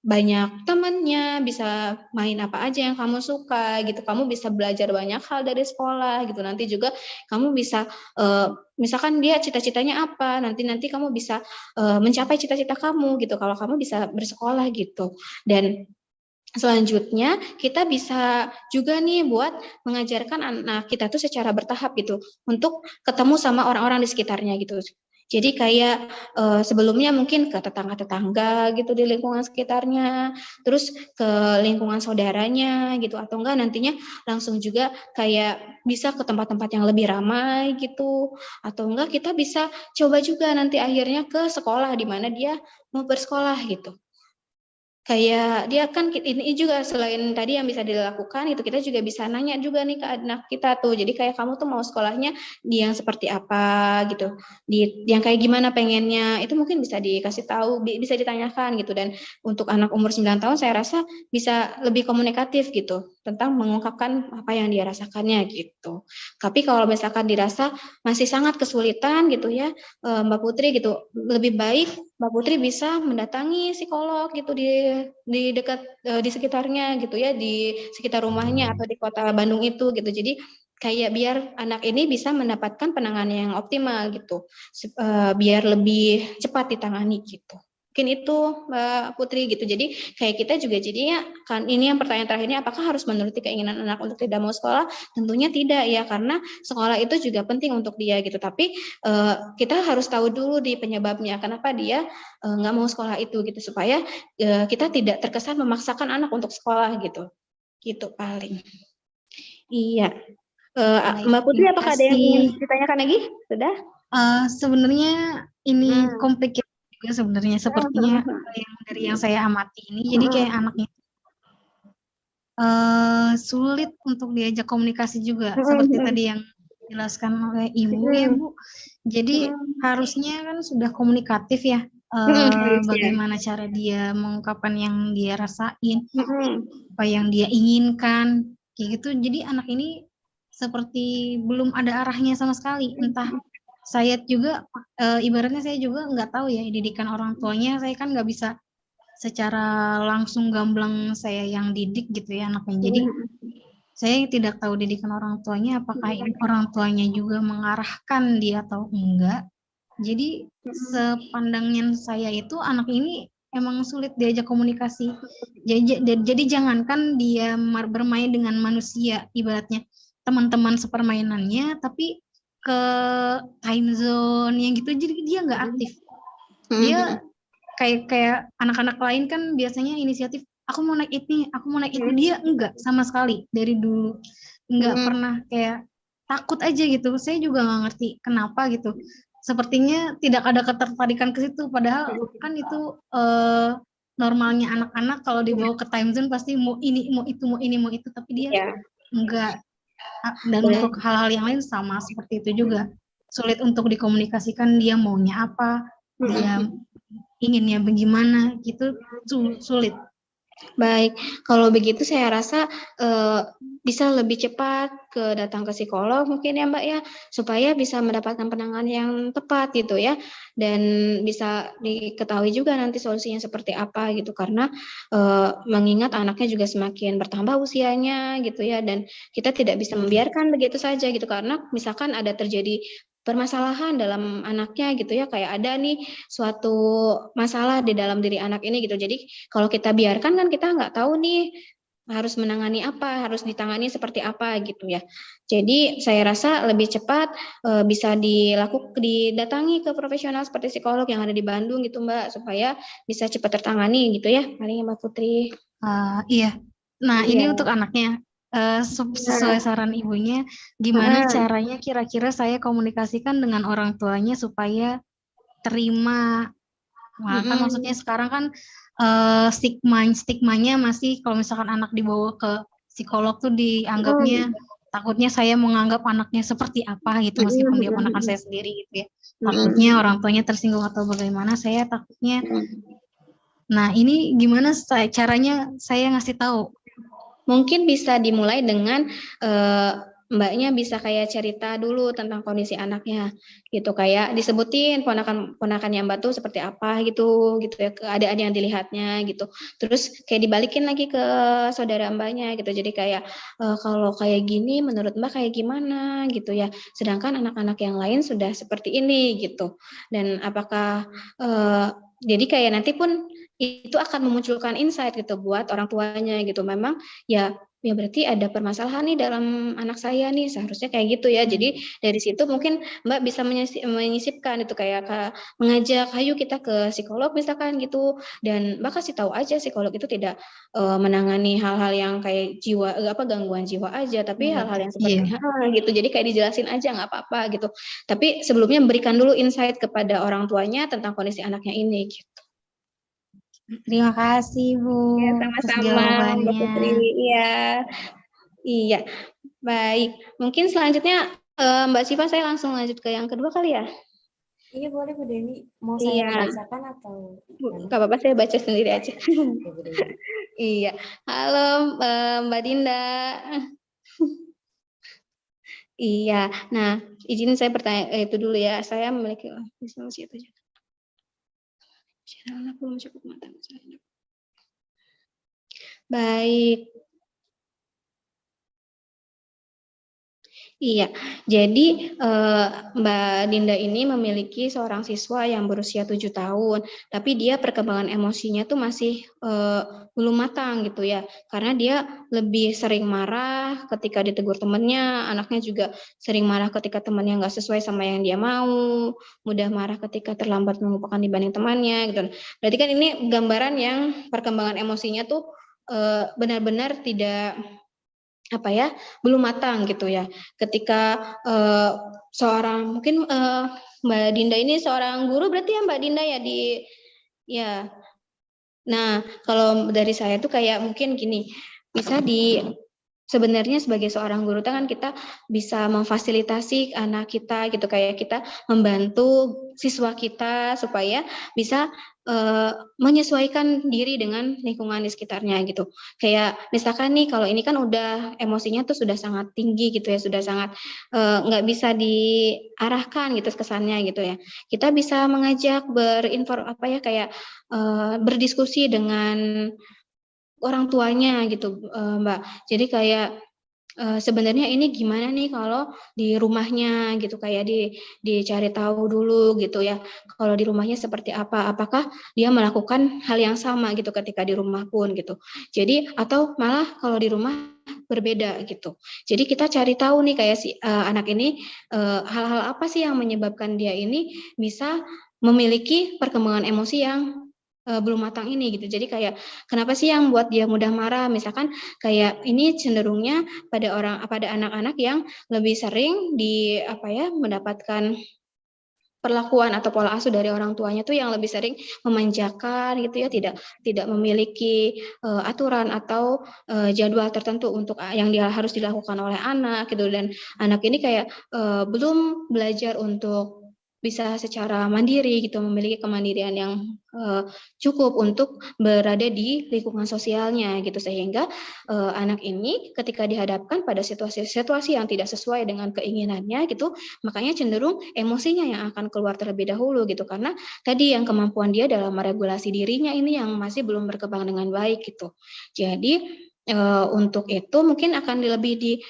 banyak temannya, bisa main apa aja yang kamu suka gitu. Kamu bisa belajar banyak hal dari sekolah gitu. Nanti juga kamu bisa misalkan dia cita-citanya apa, nanti kamu bisa mencapai cita-cita kamu gitu kalau kamu bisa bersekolah gitu. Dan selanjutnya kita bisa juga nih buat mengajarkan anak kita tuh secara bertahap gitu untuk ketemu sama orang-orang di sekitarnya gitu. Jadi kayak sebelumnya mungkin ke tetangga-tetangga gitu di lingkungan sekitarnya, terus ke lingkungan saudaranya gitu, atau enggak nantinya langsung juga kayak bisa ke tempat-tempat yang lebih ramai gitu, atau enggak kita bisa coba juga nanti akhirnya ke sekolah di mana dia mau bersekolah gitu. Kayak dia kan ini juga selain tadi yang bisa dilakukan itu, kita juga bisa nanya juga nih ke anak kita tuh. Jadi kayak kamu tuh mau sekolahnya di yang seperti apa gitu, di yang kayak gimana pengennya, itu mungkin bisa dikasih tahu, bisa ditanyakan gitu. Dan untuk anak umur 9 tahun saya rasa bisa lebih komunikatif gitu tentang mengungkapkan apa yang dia rasakannya gitu. Tapi kalau misalkan dirasa masih sangat kesulitan gitu ya Mbak Putri gitu, lebih baik Mbak Putri bisa mendatangi psikolog gitu di dekat di sekitarnya gitu ya, di sekitar rumahnya atau di kota Bandung itu gitu. Jadi kayak biar anak ini bisa mendapatkan penanganan yang optimal gitu, biar lebih cepat ditangani gitu. Mungkin itu Mbak Putri gitu. Jadi kayak kita juga jadinya kan, ini yang pertanyaan terakhirnya, apakah harus menuruti keinginan anak untuk tidak mau sekolah? Tentunya tidak ya, karena sekolah itu juga penting untuk dia gitu. Tapi kita harus tahu dulu di penyebabnya kenapa dia nggak mau sekolah itu gitu, supaya kita tidak terkesan memaksakan anak untuk sekolah gitu. Gitu paling. Iya. Mbak Putri, apakah ada yang ingin ditanyakan lagi? Sudah? Sebenarnya ini complicated juga sebenarnya, sepertinya dari yang saya amati ini. Jadi kayak anaknya sulit untuk diajak komunikasi juga, seperti tadi yang dijelaskan oleh Ibu ya Bu. Jadi harusnya kan sudah komunikatif ya, bagaimana cara dia mengungkapkan yang dia rasain, apa yang dia inginkan, kayak gitu. Jadi anak ini seperti belum ada arahnya sama sekali. Entah saya juga ibaratnya saya juga nggak tahu ya didikan orang tuanya, saya kan nggak bisa secara langsung gamblang saya yang didik gitu ya anaknya. Jadi saya tidak tahu didikan orang tuanya, apakah orang tuanya juga mengarahkan dia atau enggak. Jadi sepandangnya saya itu anak ini emang sulit diajak komunikasi. Jadi jangankan dia bermain dengan manusia, ibaratnya teman-teman sepermainannya, tapi ke time zone yang gitu, jadi dia nggak aktif. Dia kayak anak-anak lain kan biasanya inisiatif, aku mau naik ini, aku mau naik itu, dia enggak sama sekali dari dulu, enggak pernah, kayak takut aja gitu. Saya juga nggak ngerti kenapa gitu. sepertinya tidak ada ketertarikan ke situ, padahal kan itu normalnya anak-anak kalau dibawa ke time zone pasti mau ini, mau itu, mau ini, mau itu, tapi dia enggak. Dan untuk hal-hal yang lain sama seperti itu juga. Sulit untuk dikomunikasikan dia maunya apa, dia inginnya bagaimana, gitu sulit. Baik, kalau begitu saya rasa bisa lebih cepat datang ke psikolog mungkin ya Mbak ya, supaya bisa mendapatkan penanganan yang tepat gitu ya, dan bisa diketahui juga nanti solusinya seperti apa gitu, karena mengingat anaknya juga semakin bertambah usianya gitu ya, dan kita tidak bisa membiarkan begitu saja gitu, karena misalkan ada terjadi permasalahan dalam anaknya gitu ya, kayak ada nih suatu masalah di dalam diri anak ini gitu. Jadi kalau kita biarkan kan kita nggak tahu nih harus menangani apa, harus ditangani seperti apa gitu ya. Jadi saya rasa lebih cepat bisa didatangi ke profesional seperti psikolog yang ada di Bandung gitu Mbak, supaya bisa cepat tertangani gitu ya. Paling Mbak Putri. Iya. Nah, ini untuk anaknya. Sesuai saran ibunya, gimana caranya kira-kira saya komunikasikan dengan orang tuanya supaya terima. Nah, kan maksudnya sekarang kan stigmanya masih kalau misalkan anak dibawa ke psikolog tuh dianggapnya takutnya saya menganggap anaknya seperti apa gitu, meskipun dia ponakan saya sendiri gitu ya. Takutnya orang tuanya tersinggung atau bagaimana, saya takutnya. Nah, ini gimana caranya saya ngasih tahu? Mungkin bisa dimulai dengan Mbaknya bisa kayak cerita dulu tentang kondisi anaknya gitu, kayak disebutin ponakannya Mbak tuh seperti apa gitu ya, keadaan yang dilihatnya gitu. Terus kayak dibalikin lagi ke saudara Mbaknya gitu. Jadi kayak kalau kayak gini menurut Mbak kayak gimana gitu ya. Sedangkan anak-anak yang lain sudah seperti ini gitu. Dan apakah jadi kayak nanti pun itu akan memunculkan insight gitu buat orang tuanya gitu. Memang ya berarti ada permasalahan nih dalam anak saya nih, seharusnya kayak gitu ya. Jadi dari situ mungkin Mbak bisa menyisipkan itu, kayak mengajak ayo kita ke psikolog misalkan gitu, dan Mbak kasih tahu aja psikolog itu tidak menangani hal-hal yang kayak gangguan jiwa aja, tapi hal-hal yang seperti gitu. Jadi kayak dijelasin aja nggak apa-apa gitu. Tapi sebelumnya berikan dulu insight kepada orang tuanya tentang kondisi anaknya ini gitu. Terima kasih Bu. Ya, sama-sama Mbak Putri. Iya. Baik. Mungkin selanjutnya Mbak Siva saya langsung lanjut ke yang kedua kali ya. Iya boleh Bu Deni. Mau saya bacakan atau? Gak apa-apa, saya baca sendiri aja. Iya. Halo Mbak Dinda. Iya. Nah, izin saya bertanya itu dulu ya. Saya memiliki informasi itu juga. Belum cukup matang. Baik. Iya, jadi Mbak Dinda ini memiliki seorang siswa yang berusia 7 tahun, tapi dia perkembangan emosinya tuh masih belum matang gitu ya, karena dia lebih sering marah ketika ditegur temannya, anaknya juga sering marah ketika temannya nggak sesuai sama yang dia mau, mudah marah ketika terlambat melupakan dibanding temannya gitu. Berarti kan ini gambaran yang perkembangan emosinya tuh benar-benar tidak belum matang gitu ya. Ketika seorang mungkin Mbak Dinda ini seorang guru berarti ya Mbak Dinda ya. Nah, kalau dari saya tuh kayak mungkin gini, bisa sebenarnya sebagai seorang guru kan kita bisa memfasilitasi anak kita gitu, kayak kita membantu siswa kita supaya bisa menyesuaikan diri dengan lingkungan di sekitarnya gitu. Kayak misalkan nih kalau ini kan udah emosinya tuh sudah sangat tinggi gitu ya, sudah sangat nggak bisa diarahkan gitu kesannya gitu ya. Kita bisa mengajak berdiskusi dengan orang tuanya gitu Mbak. Jadi kayak sebenarnya ini gimana nih kalau di rumahnya gitu, kayak dicari tahu dulu gitu ya. Kalau di rumahnya seperti apa? Apakah dia melakukan hal yang sama gitu ketika di rumah pun gitu. Jadi atau malah kalau di rumah berbeda gitu. Jadi kita cari tahu nih kayak si anak ini hal-hal apa sih yang menyebabkan dia ini bisa memiliki perkembangan emosi yang belum matang ini gitu. Jadi kayak kenapa sih yang buat dia mudah marah? Misalkan kayak ini cenderungnya pada anak-anak yang lebih sering mendapatkan perlakuan atau pola asuh dari orang tuanya tuh yang lebih sering memanjakan gitu ya, tidak memiliki aturan atau jadwal tertentu untuk yang dia harus dilakukan oleh anak gitu, dan anak ini kayak belum belajar untuk bisa secara mandiri gitu, memiliki kemandirian yang cukup untuk berada di lingkungan sosialnya gitu, sehingga anak ini ketika dihadapkan pada situasi-situasi yang tidak sesuai dengan keinginannya gitu, makanya cenderung emosinya yang akan keluar terlebih dahulu gitu, karena tadi yang kemampuan dia dalam meregulasi dirinya ini yang masih belum berkembang dengan baik gitu. Jadi untuk itu mungkin akan lebih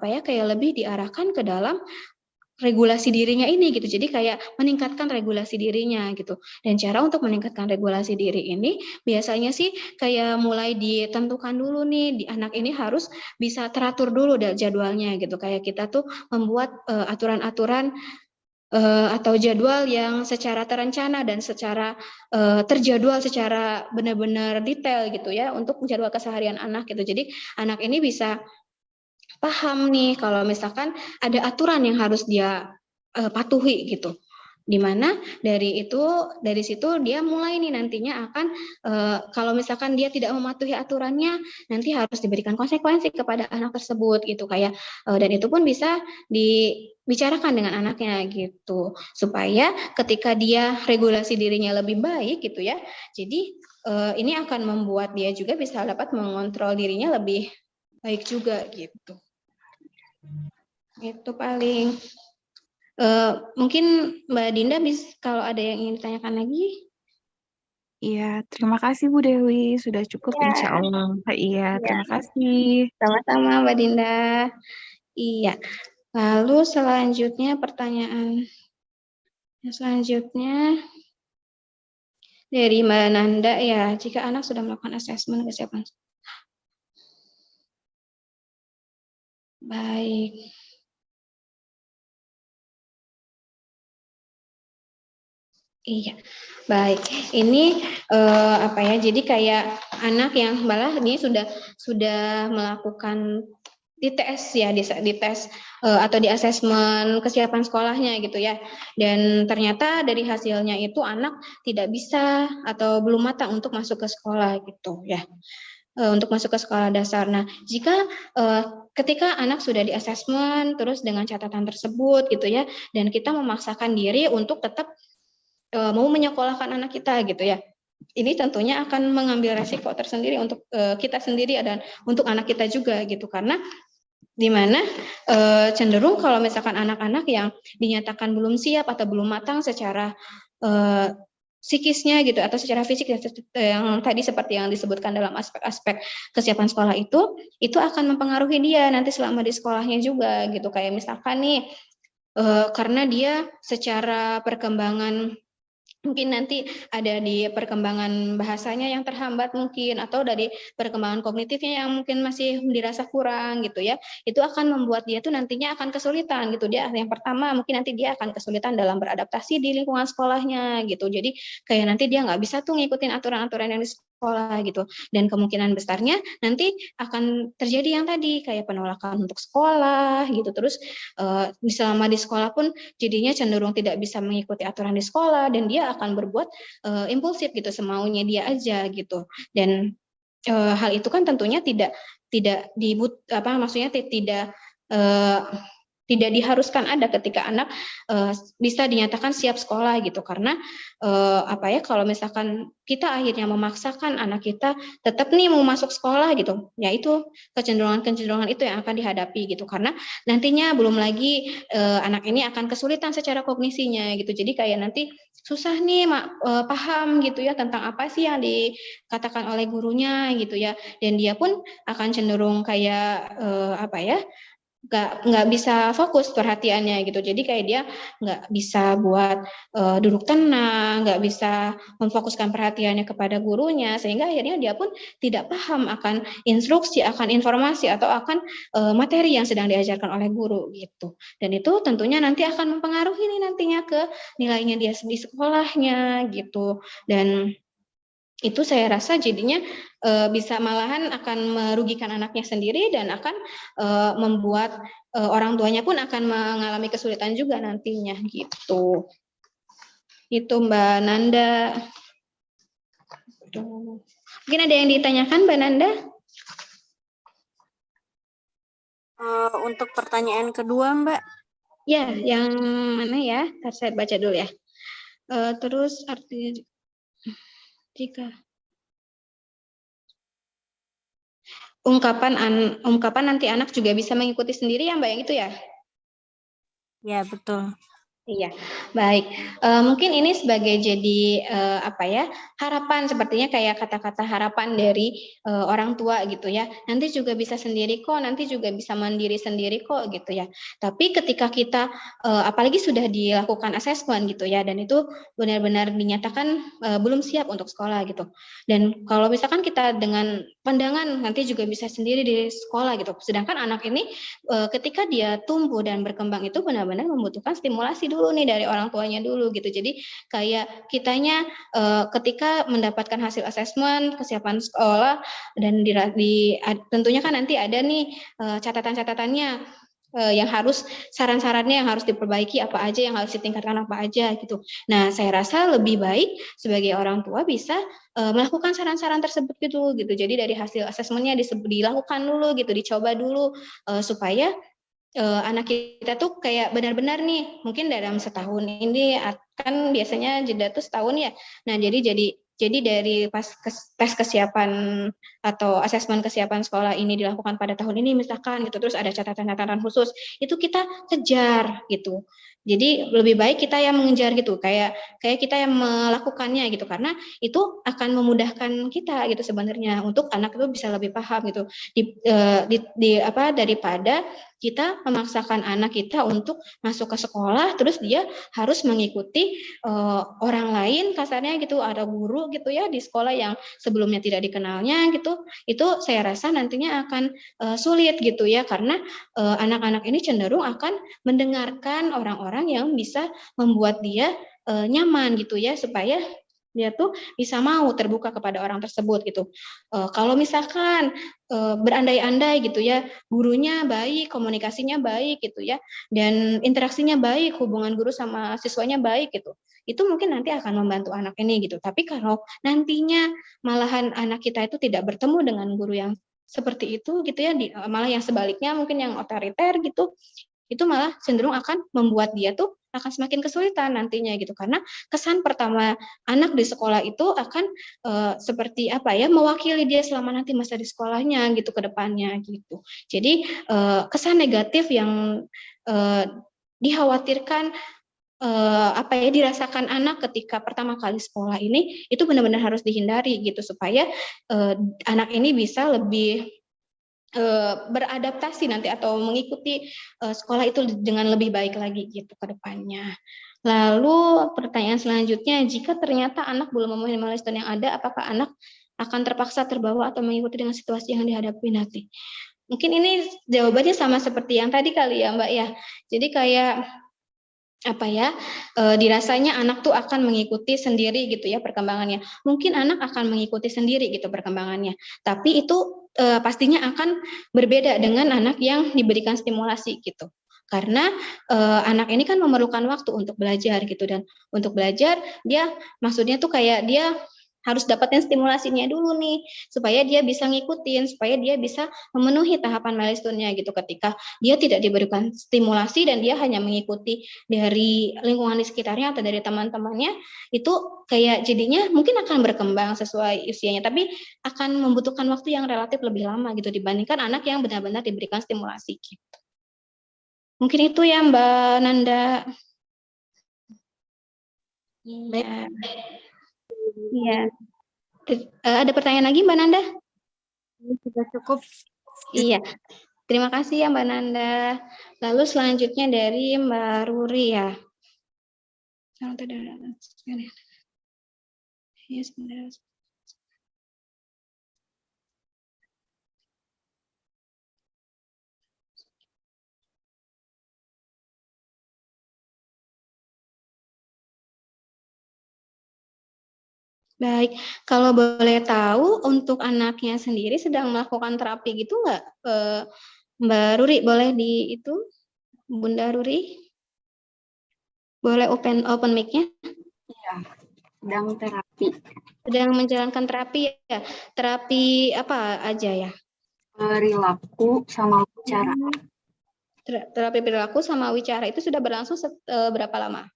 kayak lebih diarahkan ke dalam regulasi dirinya ini gitu. Jadi kayak meningkatkan regulasi dirinya gitu. Dan cara untuk meningkatkan regulasi diri ini biasanya sih kayak mulai ditentukan dulu nih, di anak ini harus bisa teratur dulu jadwalnya gitu. Kayak kita tuh membuat aturan-aturan atau jadwal yang secara terencana dan secara terjadwal secara benar-benar detail gitu ya untuk jadwal keseharian anak gitu. Jadi anak ini bisa paham nih kalau misalkan ada aturan yang harus dia patuhi gitu. Dimana dari situ dia mulai nih nantinya akan kalau misalkan dia tidak mematuhi aturannya, nanti harus diberikan konsekuensi kepada anak tersebut gitu, kayak dan itu pun bisa dibicarakan dengan anaknya gitu, supaya ketika dia regulasi dirinya lebih baik gitu ya, jadi ini akan membuat dia juga bisa dapat mengontrol dirinya lebih baik juga gitu. Itu paling. Mungkin Mbak Dinda kalau ada yang ingin ditanyakan lagi. Iya, terima kasih Bu Dewi, sudah cukup Ya. insya Allah. Iya, Ya. terima kasih. Sama-sama Mbak Dinda. Iya. Lalu selanjutnya pertanyaan selanjutnya dari Mbak Nanda ya, jika anak sudah melakukan asesmen kesiapan. Baik. Iya, baik. Ini jadi kayak anak yang malah ini sudah melakukan dites ya, dites atau di asesmen kesiapan sekolahnya gitu ya. Dan ternyata dari hasilnya itu anak tidak bisa atau belum matang untuk masuk ke sekolah gitu ya. Untuk masuk ke sekolah dasar. Nah, jika ketika anak sudah di asesmen terus dengan catatan tersebut gitu ya, dan kita memaksakan diri untuk tetap mau menyekolahkan anak kita gitu ya, ini tentunya akan mengambil resiko tersendiri untuk kita sendiri dan untuk anak kita juga gitu, karena dimana cenderung kalau misalkan anak-anak yang dinyatakan belum siap atau belum matang secara psikisnya gitu atau secara fisik yang tadi seperti yang disebutkan dalam aspek-aspek kesiapan sekolah itu akan mempengaruhi dia nanti selama di sekolahnya juga gitu. Kayak misalkan nih karena dia secara perkembangan mungkin nanti ada di perkembangan bahasanya yang terhambat mungkin, atau dari perkembangan kognitifnya yang mungkin masih dirasa kurang gitu ya, itu akan membuat dia tuh nantinya akan kesulitan gitu. Dia yang pertama mungkin nanti dia akan kesulitan dalam beradaptasi di lingkungan sekolahnya gitu, jadi kayak nanti dia nggak bisa tuh ngikutin aturan-aturan yang di sekolah gitu, dan kemungkinan besarnya nanti akan terjadi yang tadi kayak penolakan untuk sekolah gitu. Terus selama di sekolah pun jadinya cenderung tidak bisa mengikuti aturan di sekolah, dan dia akan berbuat impulsif gitu, semaunya dia aja gitu. Dan hal itu kan tentunya tidak diharuskan ada ketika anak bisa dinyatakan siap sekolah gitu, karena kalau misalkan kita akhirnya memaksakan anak kita tetap nih mau masuk sekolah gitu, ya itu kecenderungan itu yang akan dihadapi gitu, karena nantinya belum lagi anak ini akan kesulitan secara kognisinya gitu, jadi kayak nanti susah nih paham gitu ya tentang apa sih yang dikatakan oleh gurunya gitu ya, dan dia pun akan cenderung kayak nggak bisa fokus perhatiannya gitu, jadi kayak dia nggak bisa buat duduk tenang, nggak bisa memfokuskan perhatiannya kepada gurunya, sehingga akhirnya dia pun tidak paham akan instruksi, akan informasi atau akan materi yang sedang diajarkan oleh guru gitu. Dan itu tentunya nanti akan mempengaruhi nih nantinya ke nilainya dia di sekolahnya gitu, dan itu saya rasa jadinya bisa malahan akan merugikan anaknya sendiri, dan akan membuat orang tuanya pun akan mengalami kesulitan juga nantinya gitu. Itu Mbak Nanda. Mungkin ada yang ditanyakan Mbak Nanda? Untuk pertanyaan kedua, Mbak. Ya, yang mana ya? Ntar saya baca dulu ya. Terus arti jika ungkapan nanti anak juga bisa mengikuti sendiri ya Mbak, yang itu ya? Ya, betul. Iya, baik. Mungkin ini sebagai jadi apa ya, harapan, sepertinya kayak kata-kata harapan dari orang tua gitu ya. Nanti juga bisa sendiri kok, nanti juga bisa mandiri sendiri kok gitu ya. Tapi ketika kita apalagi sudah dilakukan asesmen gitu ya, dan itu benar-benar dinyatakan belum siap untuk sekolah gitu. Dan kalau misalkan kita dengan pandangan nanti juga bisa sendiri di sekolah gitu. Sedangkan anak ini ketika dia tumbuh dan berkembang itu benar-benar membutuhkan stimulasi dulu nih dari orang tuanya dulu gitu. Jadi kayak kitanya ketika mendapatkan hasil asesmen kesiapan sekolah dan tentunya kan nanti ada nih catatan-catatannya yang harus saran-sarannya yang harus diperbaiki apa aja, yang harus ditingkatkan apa aja gitu. Nah, saya rasa lebih baik sebagai orang tua bisa melakukan saran-saran tersebut gitu. Jadi dari hasil asesmennya dilakukan dulu gitu, dicoba dulu supaya anak kita tuh kayak benar-benar nih, mungkin dalam setahun ini kan biasanya jeda tuh setahun ya. Nah, jadi dari pas tes kesiapan atau asesmen kesiapan sekolah ini dilakukan pada tahun ini misalkan gitu, terus ada catatan-catatan khusus, itu kita kejar gitu. Jadi lebih baik kita yang mengejar gitu, kayak kita yang melakukannya gitu, karena itu akan memudahkan kita gitu sebenarnya untuk anak itu bisa lebih paham gitu. Daripada kita memaksakan anak kita untuk masuk ke sekolah, terus dia harus mengikuti orang lain kasarnya gitu, ada guru gitu ya di sekolah yang sebelumnya tidak dikenalnya gitu. Itu saya rasa nantinya akan sulit gitu ya, karena anak-anak ini cenderung akan mendengarkan orang-orang yang bisa membuat dia nyaman gitu ya, supaya dia tuh bisa mau terbuka kepada orang tersebut gitu. Kalau misalkan berandai-andai gitu ya, gurunya baik, komunikasinya baik gitu ya, dan interaksinya baik, hubungan guru sama siswanya baik gitu, itu mungkin nanti akan membantu anak ini gitu. Tapi kalau nantinya malahan anak kita itu tidak bertemu dengan guru yang seperti itu gitu ya, malah yang sebaliknya mungkin yang otoriter gitu, itu malah cenderung akan membuat dia tuh akan semakin kesulitan nantinya gitu, karena kesan pertama anak di sekolah itu akan seperti apa ya, mewakili dia selama nanti masa di sekolahnya gitu ke depannya gitu. Jadi kesan negatif yang dikhawatirkan apa ya dirasakan anak ketika pertama kali sekolah ini itu benar-benar harus dihindari gitu, supaya anak ini bisa lebih beradaptasi nanti atau mengikuti sekolah itu dengan lebih baik lagi gitu ke depannya. Lalu pertanyaan selanjutnya, jika ternyata anak belum memenuhi milestone yang ada, apakah anak akan terpaksa terbawa atau mengikuti dengan situasi yang dihadapi nanti? Mungkin ini jawabannya sama seperti yang tadi kali ya Mbak ya. Jadi kayak apa ya, dirasanya anak tuh akan mengikuti sendiri gitu ya perkembangannya. Mungkin anak akan mengikuti sendiri gitu perkembangannya, tapi itu pastinya akan berbeda dengan anak yang diberikan stimulasi gitu. Karena anak ini kan memerlukan waktu untuk belajar gitu, dan untuk belajar dia maksudnya tuh kayak dia harus dapatin stimulasinya dulu nih, supaya dia bisa ngikutin, supaya dia bisa memenuhi tahapan milestone-nya gitu. Ketika dia tidak diberikan stimulasi dan dia hanya mengikuti dari lingkungan di sekitarnya atau dari teman-temannya, itu kayak jadinya mungkin akan berkembang sesuai usianya, tapi akan membutuhkan waktu yang relatif lebih lama gitu dibandingkan anak yang benar-benar diberikan stimulasi gitu. Mungkin itu ya Mbak Nanda. Iya. Iya. Ada pertanyaan lagi Mbak Nanda? Sudah cukup. Iya. Terima kasih ya Mbak Nanda. Lalu selanjutnya dari Mbak Ruri ya. Baik, kalau boleh tahu untuk anaknya sendiri sedang melakukan terapi gitu nggak, Mbak Ruri? Boleh di itu, Bunda Ruri? Boleh open mic-nya? sedang terapi. Sedang menjalankan terapi ya. Terapi apa aja ya? Perilaku sama bicara. Terapi perilaku sama wicara itu sudah berlangsung berapa lama?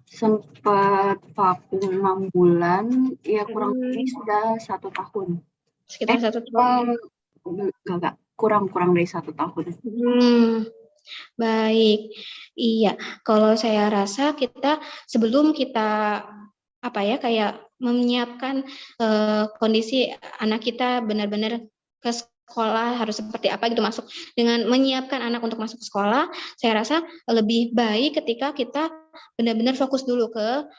Sempat vakum 6 bulan, ya kurang lebih sudah 1 tahun. Sekitar 1 tahun. Enggak, kurang dari 1 tahun. Baik, iya. Kalau saya rasa sebelum kita kayak menyiapkan kondisi anak kita benar-benar ke sekolah harus seperti apa gitu, masuk dengan menyiapkan anak untuk masuk ke sekolah, saya rasa lebih baik ketika kita benar-benar fokus dulu ke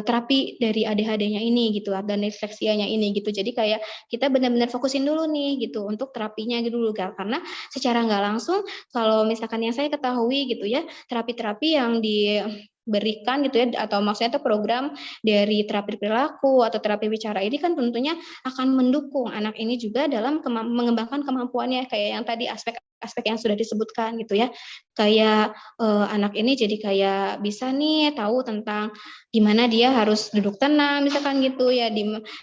terapi dari ADHD-nya ini gitu dan disleksianya ini gitu. Jadi kayak kita benar-benar fokusin dulu nih gitu untuk terapinya gitu dulu, karena secara nggak langsung kalau misalkan yang saya ketahui gitu ya, terapi-terapi yang diberikan gitu ya, atau maksudnya itu program dari terapi perilaku atau terapi bicara ini kan tentunya akan mendukung anak ini juga dalam mengembangkan kemampuannya, kayak yang tadi aspek yang sudah disebutkan gitu ya, kayak anak ini jadi kayak bisa nih tahu tentang gimana dia harus duduk tenang misalkan gitu ya,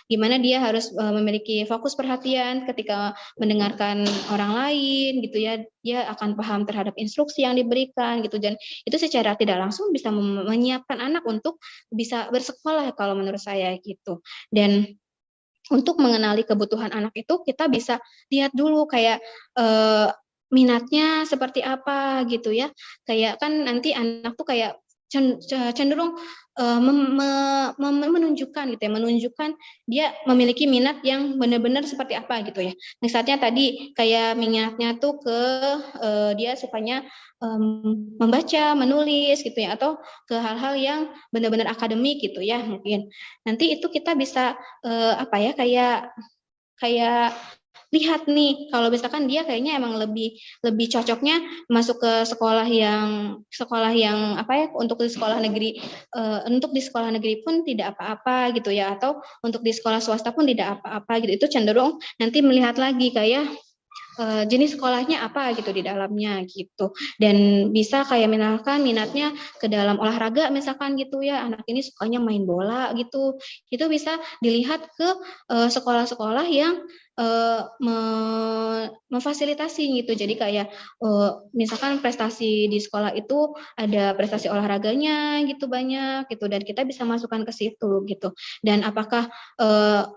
gimana dia harus memiliki fokus perhatian ketika mendengarkan orang lain gitu ya, dia akan paham terhadap instruksi yang diberikan gitu, dan itu secara tidak langsung bisa menyiapkan anak untuk bisa bersekolah kalau menurut saya gitu. Dan untuk mengenali kebutuhan anak itu kita bisa lihat dulu kayak minatnya seperti apa gitu ya, kayak kan nanti anak tuh kayak cenderung menunjukkan gitu ya, menunjukkan dia memiliki minat yang benar-benar seperti apa gitu ya. Misalnya tadi kayak minatnya tuh ke dia sukanya membaca, menulis gitu ya, atau ke hal-hal yang benar-benar akademik gitu ya mungkin. Nanti itu kita bisa kayak lihat nih kalau misalkan dia kayaknya emang lebih cocoknya masuk ke sekolah yang untuk di sekolah negeri, untuk di sekolah negeri pun tidak apa-apa gitu ya, atau untuk di sekolah swasta pun tidak apa-apa gitu. Itu cenderung nanti melihat lagi kayak jenis sekolahnya apa gitu di dalamnya gitu, dan bisa kayak misalkan minatnya ke dalam olahraga misalkan gitu ya, anak ini sukanya main bola gitu, itu bisa dilihat ke sekolah-sekolah yang memfasilitasi gitu. Jadi kayak misalkan prestasi di sekolah itu ada prestasi olahraganya gitu banyak gitu, dan kita bisa masukkan ke situ gitu. Dan apakah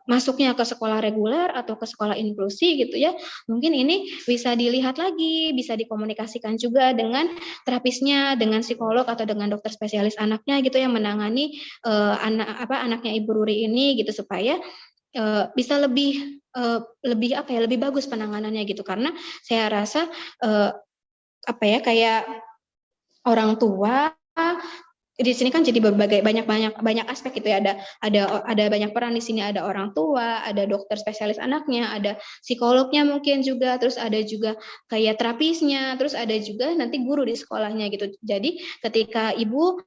masuknya ke sekolah reguler atau ke sekolah inklusi gitu ya, mungkin ini bisa dilihat lagi, bisa dikomunikasikan juga dengan terapisnya, dengan psikolog atau dengan dokter spesialis anaknya gitu yang menangani anaknya Ibu Ruri ini gitu, supaya bisa lebih bagus penanganannya gitu. Karena saya rasa kayak orang tua di sini kan jadi banyak aspek gitu ya, ada banyak peran di sini, ada orang tua, ada dokter spesialis anaknya, ada psikolognya mungkin juga, terus ada juga kayak terapisnya, terus ada juga nanti guru di sekolahnya gitu. Jadi ketika ibu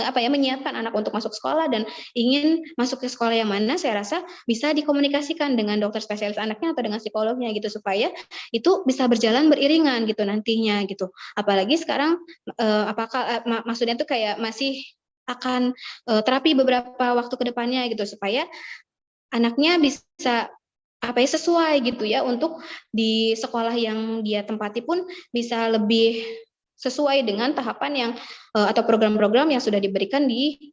menyiapkan anak untuk masuk sekolah dan ingin masuk ke sekolah yang mana, saya rasa bisa dikomunikasikan dengan dokter spesialis anaknya atau dengan psikolognya gitu, supaya itu bisa berjalan beriringan gitu nantinya gitu. Apalagi sekarang maksudnya tuh kayak masih akan terapi beberapa waktu ke depannya gitu, supaya anaknya bisa sesuai gitu ya, untuk di sekolah yang dia tempati pun bisa lebih sesuai dengan tahapan yang atau program-program yang sudah diberikan di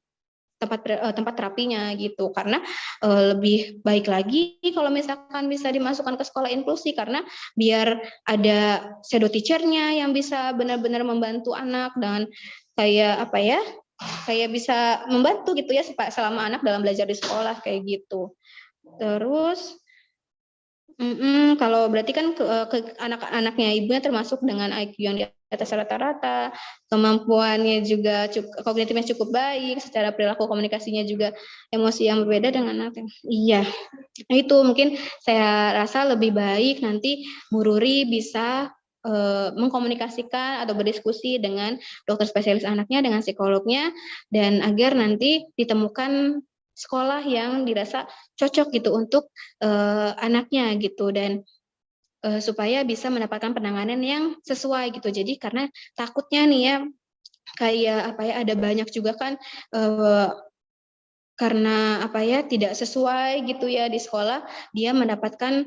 tempat terapinya gitu. Karena lebih baik lagi kalau misalkan bisa dimasukkan ke sekolah inklusi, karena biar ada shadow teacher-nya yang bisa benar-benar membantu anak dan kayak bisa membantu gitu ya selama anak dalam belajar di sekolah kayak gitu. Terus kalau berarti kan ke anak-anaknya ibunya termasuk dengan IQ yang di atas rata-rata, kemampuannya juga kognitifnya cukup baik, secara perilaku komunikasinya juga emosi yang berbeda dengan anak. Iya, itu mungkin saya rasa lebih baik nanti Bu Ruri bisa mengkomunikasikan atau berdiskusi dengan dokter spesialis anaknya, dengan psikolognya, dan agar nanti ditemukan sekolah yang dirasa cocok gitu untuk anaknya gitu, dan supaya bisa mendapatkan penanganan yang sesuai gitu. Jadi karena takutnya nih ya, kayak apa ya, ada banyak juga kan karena apa ya, tidak sesuai gitu ya di sekolah, dia mendapatkan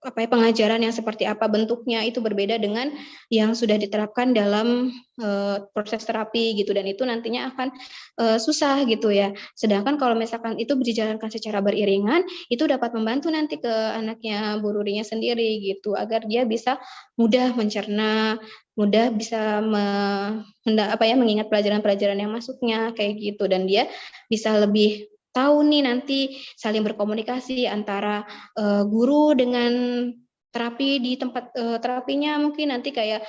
apa ya, pengajaran yang seperti apa bentuknya, itu berbeda dengan yang sudah diterapkan dalam proses terapi gitu, dan itu nantinya akan susah gitu ya. Sedangkan kalau misalkan itu dijalankan secara beriringan, itu dapat membantu nanti ke anaknya, Bu Rurinya sendiri gitu, agar dia bisa mudah mencerna, mudah bisa mengingat pelajaran-pelajaran yang masuknya kayak gitu, dan dia bisa lebih tahu nih nanti saling berkomunikasi antara guru dengan terapi di tempat terapinya, mungkin nanti kayak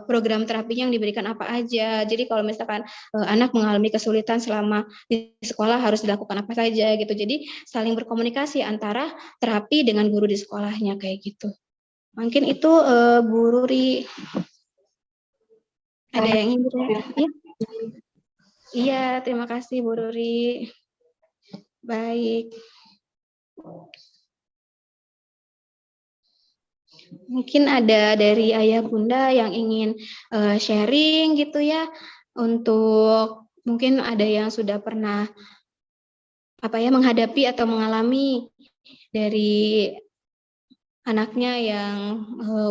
program terapinya yang diberikan apa aja. Jadi kalau misalkan anak mengalami kesulitan selama di sekolah harus dilakukan apa saja gitu. Jadi saling berkomunikasi antara terapi dengan guru di sekolahnya kayak gitu. Mungkin itu Bu Ruri. Ada yang ingin ya? Iya, terima kasih Bu Ruri. Baik. Mungkin ada dari ayah bunda yang ingin sharing gitu ya, untuk mungkin ada yang sudah pernah apa ya, menghadapi atau mengalami dari anaknya yang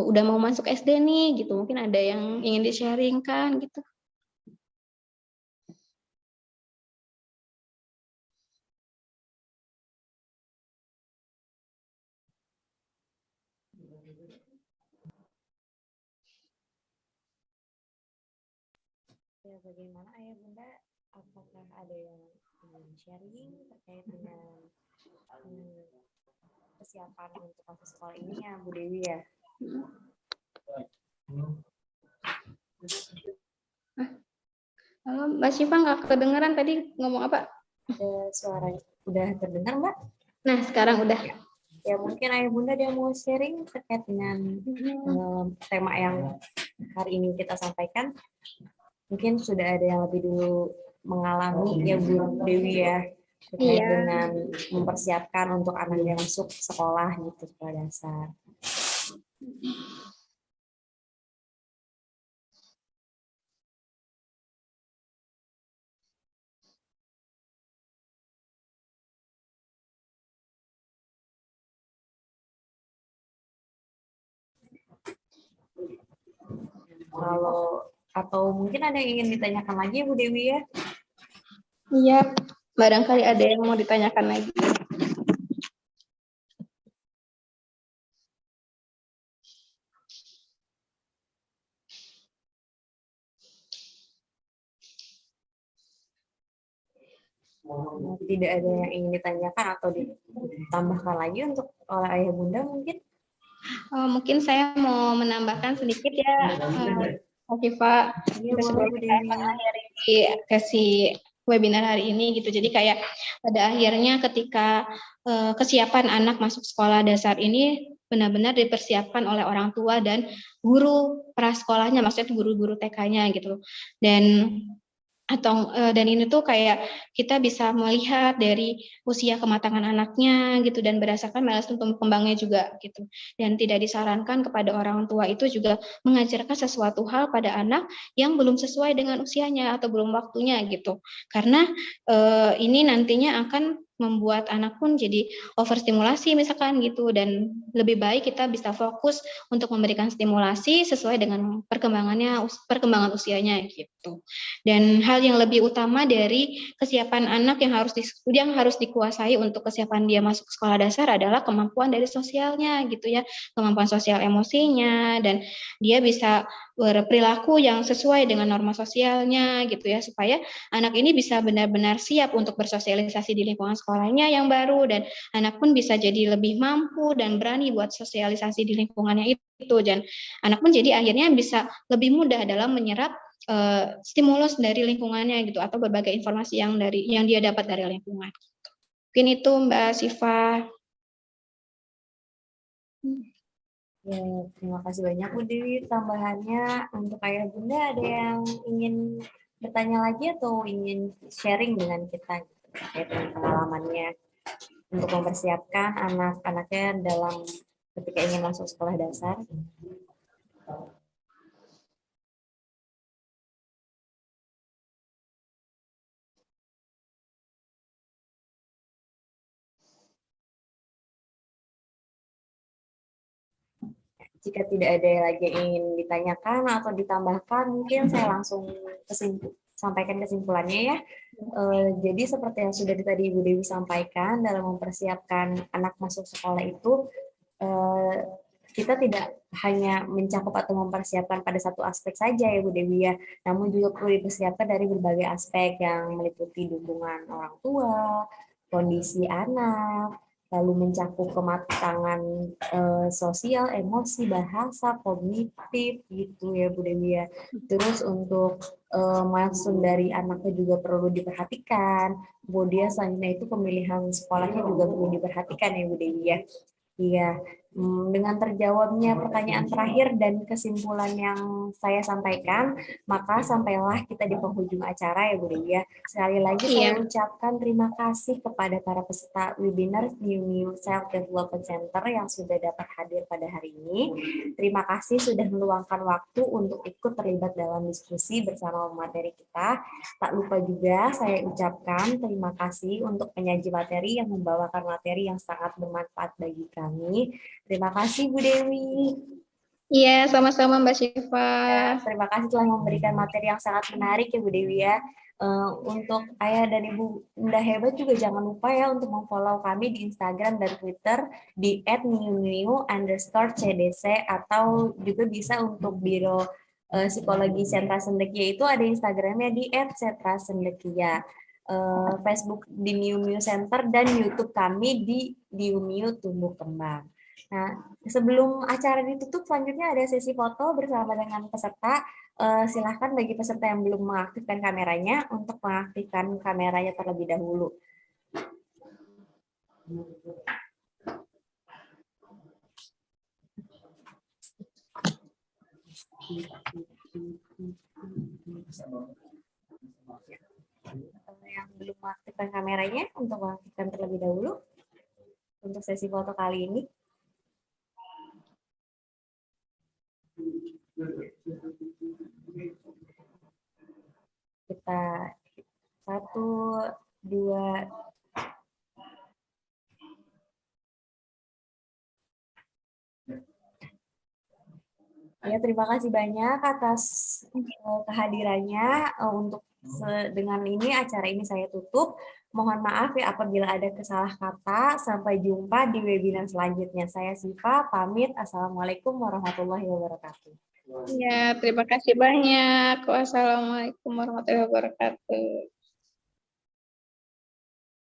udah mau masuk SD nih gitu. Mungkin ada yang ingin di-sharingkan gitu. Ya, bagaimana ayah bunda, apakah ada yang ingin sharing terkait dengan persiapan untuk masuk sekolah ini ya Bu Dewi ya? Halo Mbak Syifa, nggak kedengeran tadi ngomong apa? Suara udah terdengar Mbak? Nah sekarang udah. Ya mungkin ayah bunda dia mau sharing terkait dengan tema yang hari ini kita sampaikan. Mungkin sudah ada yang lebih dulu mengalami ya Bu Dewi ya, terkait dengan mempersiapkan untuk anak yang masuk sekolah gitu, sekolah dasar. Kalau atau mungkin ada yang ingin ditanyakan lagi Bu Dewi ya? Iya, barangkali ada yang mau ditanyakan lagi. Tidak ada yang ingin ditanyakan atau ditambahkan lagi untuk oleh ayah bunda mungkin? Mungkin saya mau menambahkan sedikit ya, Pak Syifa, sebelum kita mengakhiri sesi webinar hari ini gitu. Jadi kayak pada akhirnya ketika kesiapan anak masuk sekolah dasar ini benar-benar dipersiapkan oleh orang tua dan guru prasekolahnya, maksudnya guru-guru TK-nya gitu. Dan ini tuh kayak kita bisa melihat dari usia kematangan anaknya gitu, dan berdasarkan milestone tumbuh kembangnya juga gitu. Dan tidak disarankan kepada orang tua itu juga mengajarkan sesuatu hal pada anak yang belum sesuai dengan usianya atau belum waktunya gitu. Karena ini nantinya akan membuat anak pun jadi overstimulasi misalkan gitu, dan lebih baik kita bisa fokus untuk memberikan stimulasi sesuai dengan perkembangan usianya gitu. Dan hal yang lebih utama dari kesiapan anak yang harus dikuasai untuk kesiapan dia masuk sekolah dasar adalah kemampuan dari sosialnya gitu ya, kemampuan sosial emosinya, dan dia bisa berperilaku yang sesuai dengan norma sosialnya gitu ya, supaya anak ini bisa benar-benar siap untuk bersosialisasi di lingkungan sekolahnya yang baru, dan anak pun bisa jadi lebih mampu dan berani buat sosialisasi di lingkungannya itu, dan anak pun jadi akhirnya bisa lebih mudah dalam menyerap stimulus dari lingkungannya gitu, atau berbagai informasi yang dia dapat dari lingkungan. Mungkin itu Mbak Syifa. Ya, terima kasih banyak Bu Dewi tambahannya. Untuk ayah bunda ada yang ingin bertanya lagi atau ingin sharing dengan kita terkait dengan pengalamannya untuk mempersiapkan anak-anaknya dalam ketika ingin masuk sekolah dasar? jika tidak ada lagi yang ingin ditanyakan atau ditambahkan, mungkin saya langsung sampaikan kesimpulannya ya. Jadi seperti yang sudah tadi Ibu Dewi sampaikan, dalam mempersiapkan anak masuk sekolah itu, kita tidak hanya mencakup atau mempersiapkan pada satu aspek saja ya Bu Dewi ya, namun juga perlu dipersiapkan dari berbagai aspek yang meliputi dukungan orang tua, kondisi anak, lalu mencakup kematangan sosial, emosi, bahasa, kognitif gitu ya Bu Dewi ya. Terus untuk milestone dari anaknya juga perlu diperhatikan. Kemudian selanjutnya itu pemilihan sekolahnya juga perlu diperhatikan ya Bu Dewi ya. Iya, dengan terjawabnya pertanyaan terakhir dan kesimpulan yang saya sampaikan, maka sampailah kita di penghujung acara ya Bu Dewi ya. Sekali lagi saya ucapkan terima kasih kepada para peserta webinar New Self Development Center yang sudah dapat hadir pada hari ini. Terima kasih sudah meluangkan waktu untuk ikut terlibat dalam diskusi bersama materi kita. Tak lupa juga saya ucapkan terima kasih untuk penyaji materi yang membawakan materi yang sangat bermanfaat bagi kami. Terima kasih Bu Dewi. Iya, sama-sama Mbak Syifa. Ya, terima kasih telah memberikan materi yang sangat menarik ya Bu Dewi ya. Untuk Ayah dan Ibu Bunda Hebat juga jangan lupa ya untuk memfollow kami di Instagram dan Twitter di @niuniu_cdc atau juga bisa untuk Biro Psikologi Sentra Sendekia itu ada Instagramnya di @sentrasendekia. Facebook di Niu Center dan YouTube kami di Niu Tumbuh Kembang. Nah, sebelum acara ditutup, selanjutnya ada sesi foto bersama dengan peserta. Silahkan bagi peserta yang belum mengaktifkan kameranya untuk mengaktifkan kameranya terlebih dahulu. Yang belum mengaktifkan kameranya untuk mengaktifkan terlebih dahulu untuk sesi foto kali ini. Kita 1, 2, ya, terima kasih banyak atas kehadirannya. Untuk dengan ini acara ini saya tutup. Mohon maaf ya apabila ada kesalah kata. Sampai jumpa di webinar selanjutnya. Saya Syifa, pamit. Assalamualaikum warahmatullahi wabarakatuh. Ya, terima kasih banyak. Wassalamualaikum warahmatullahi wabarakatuh.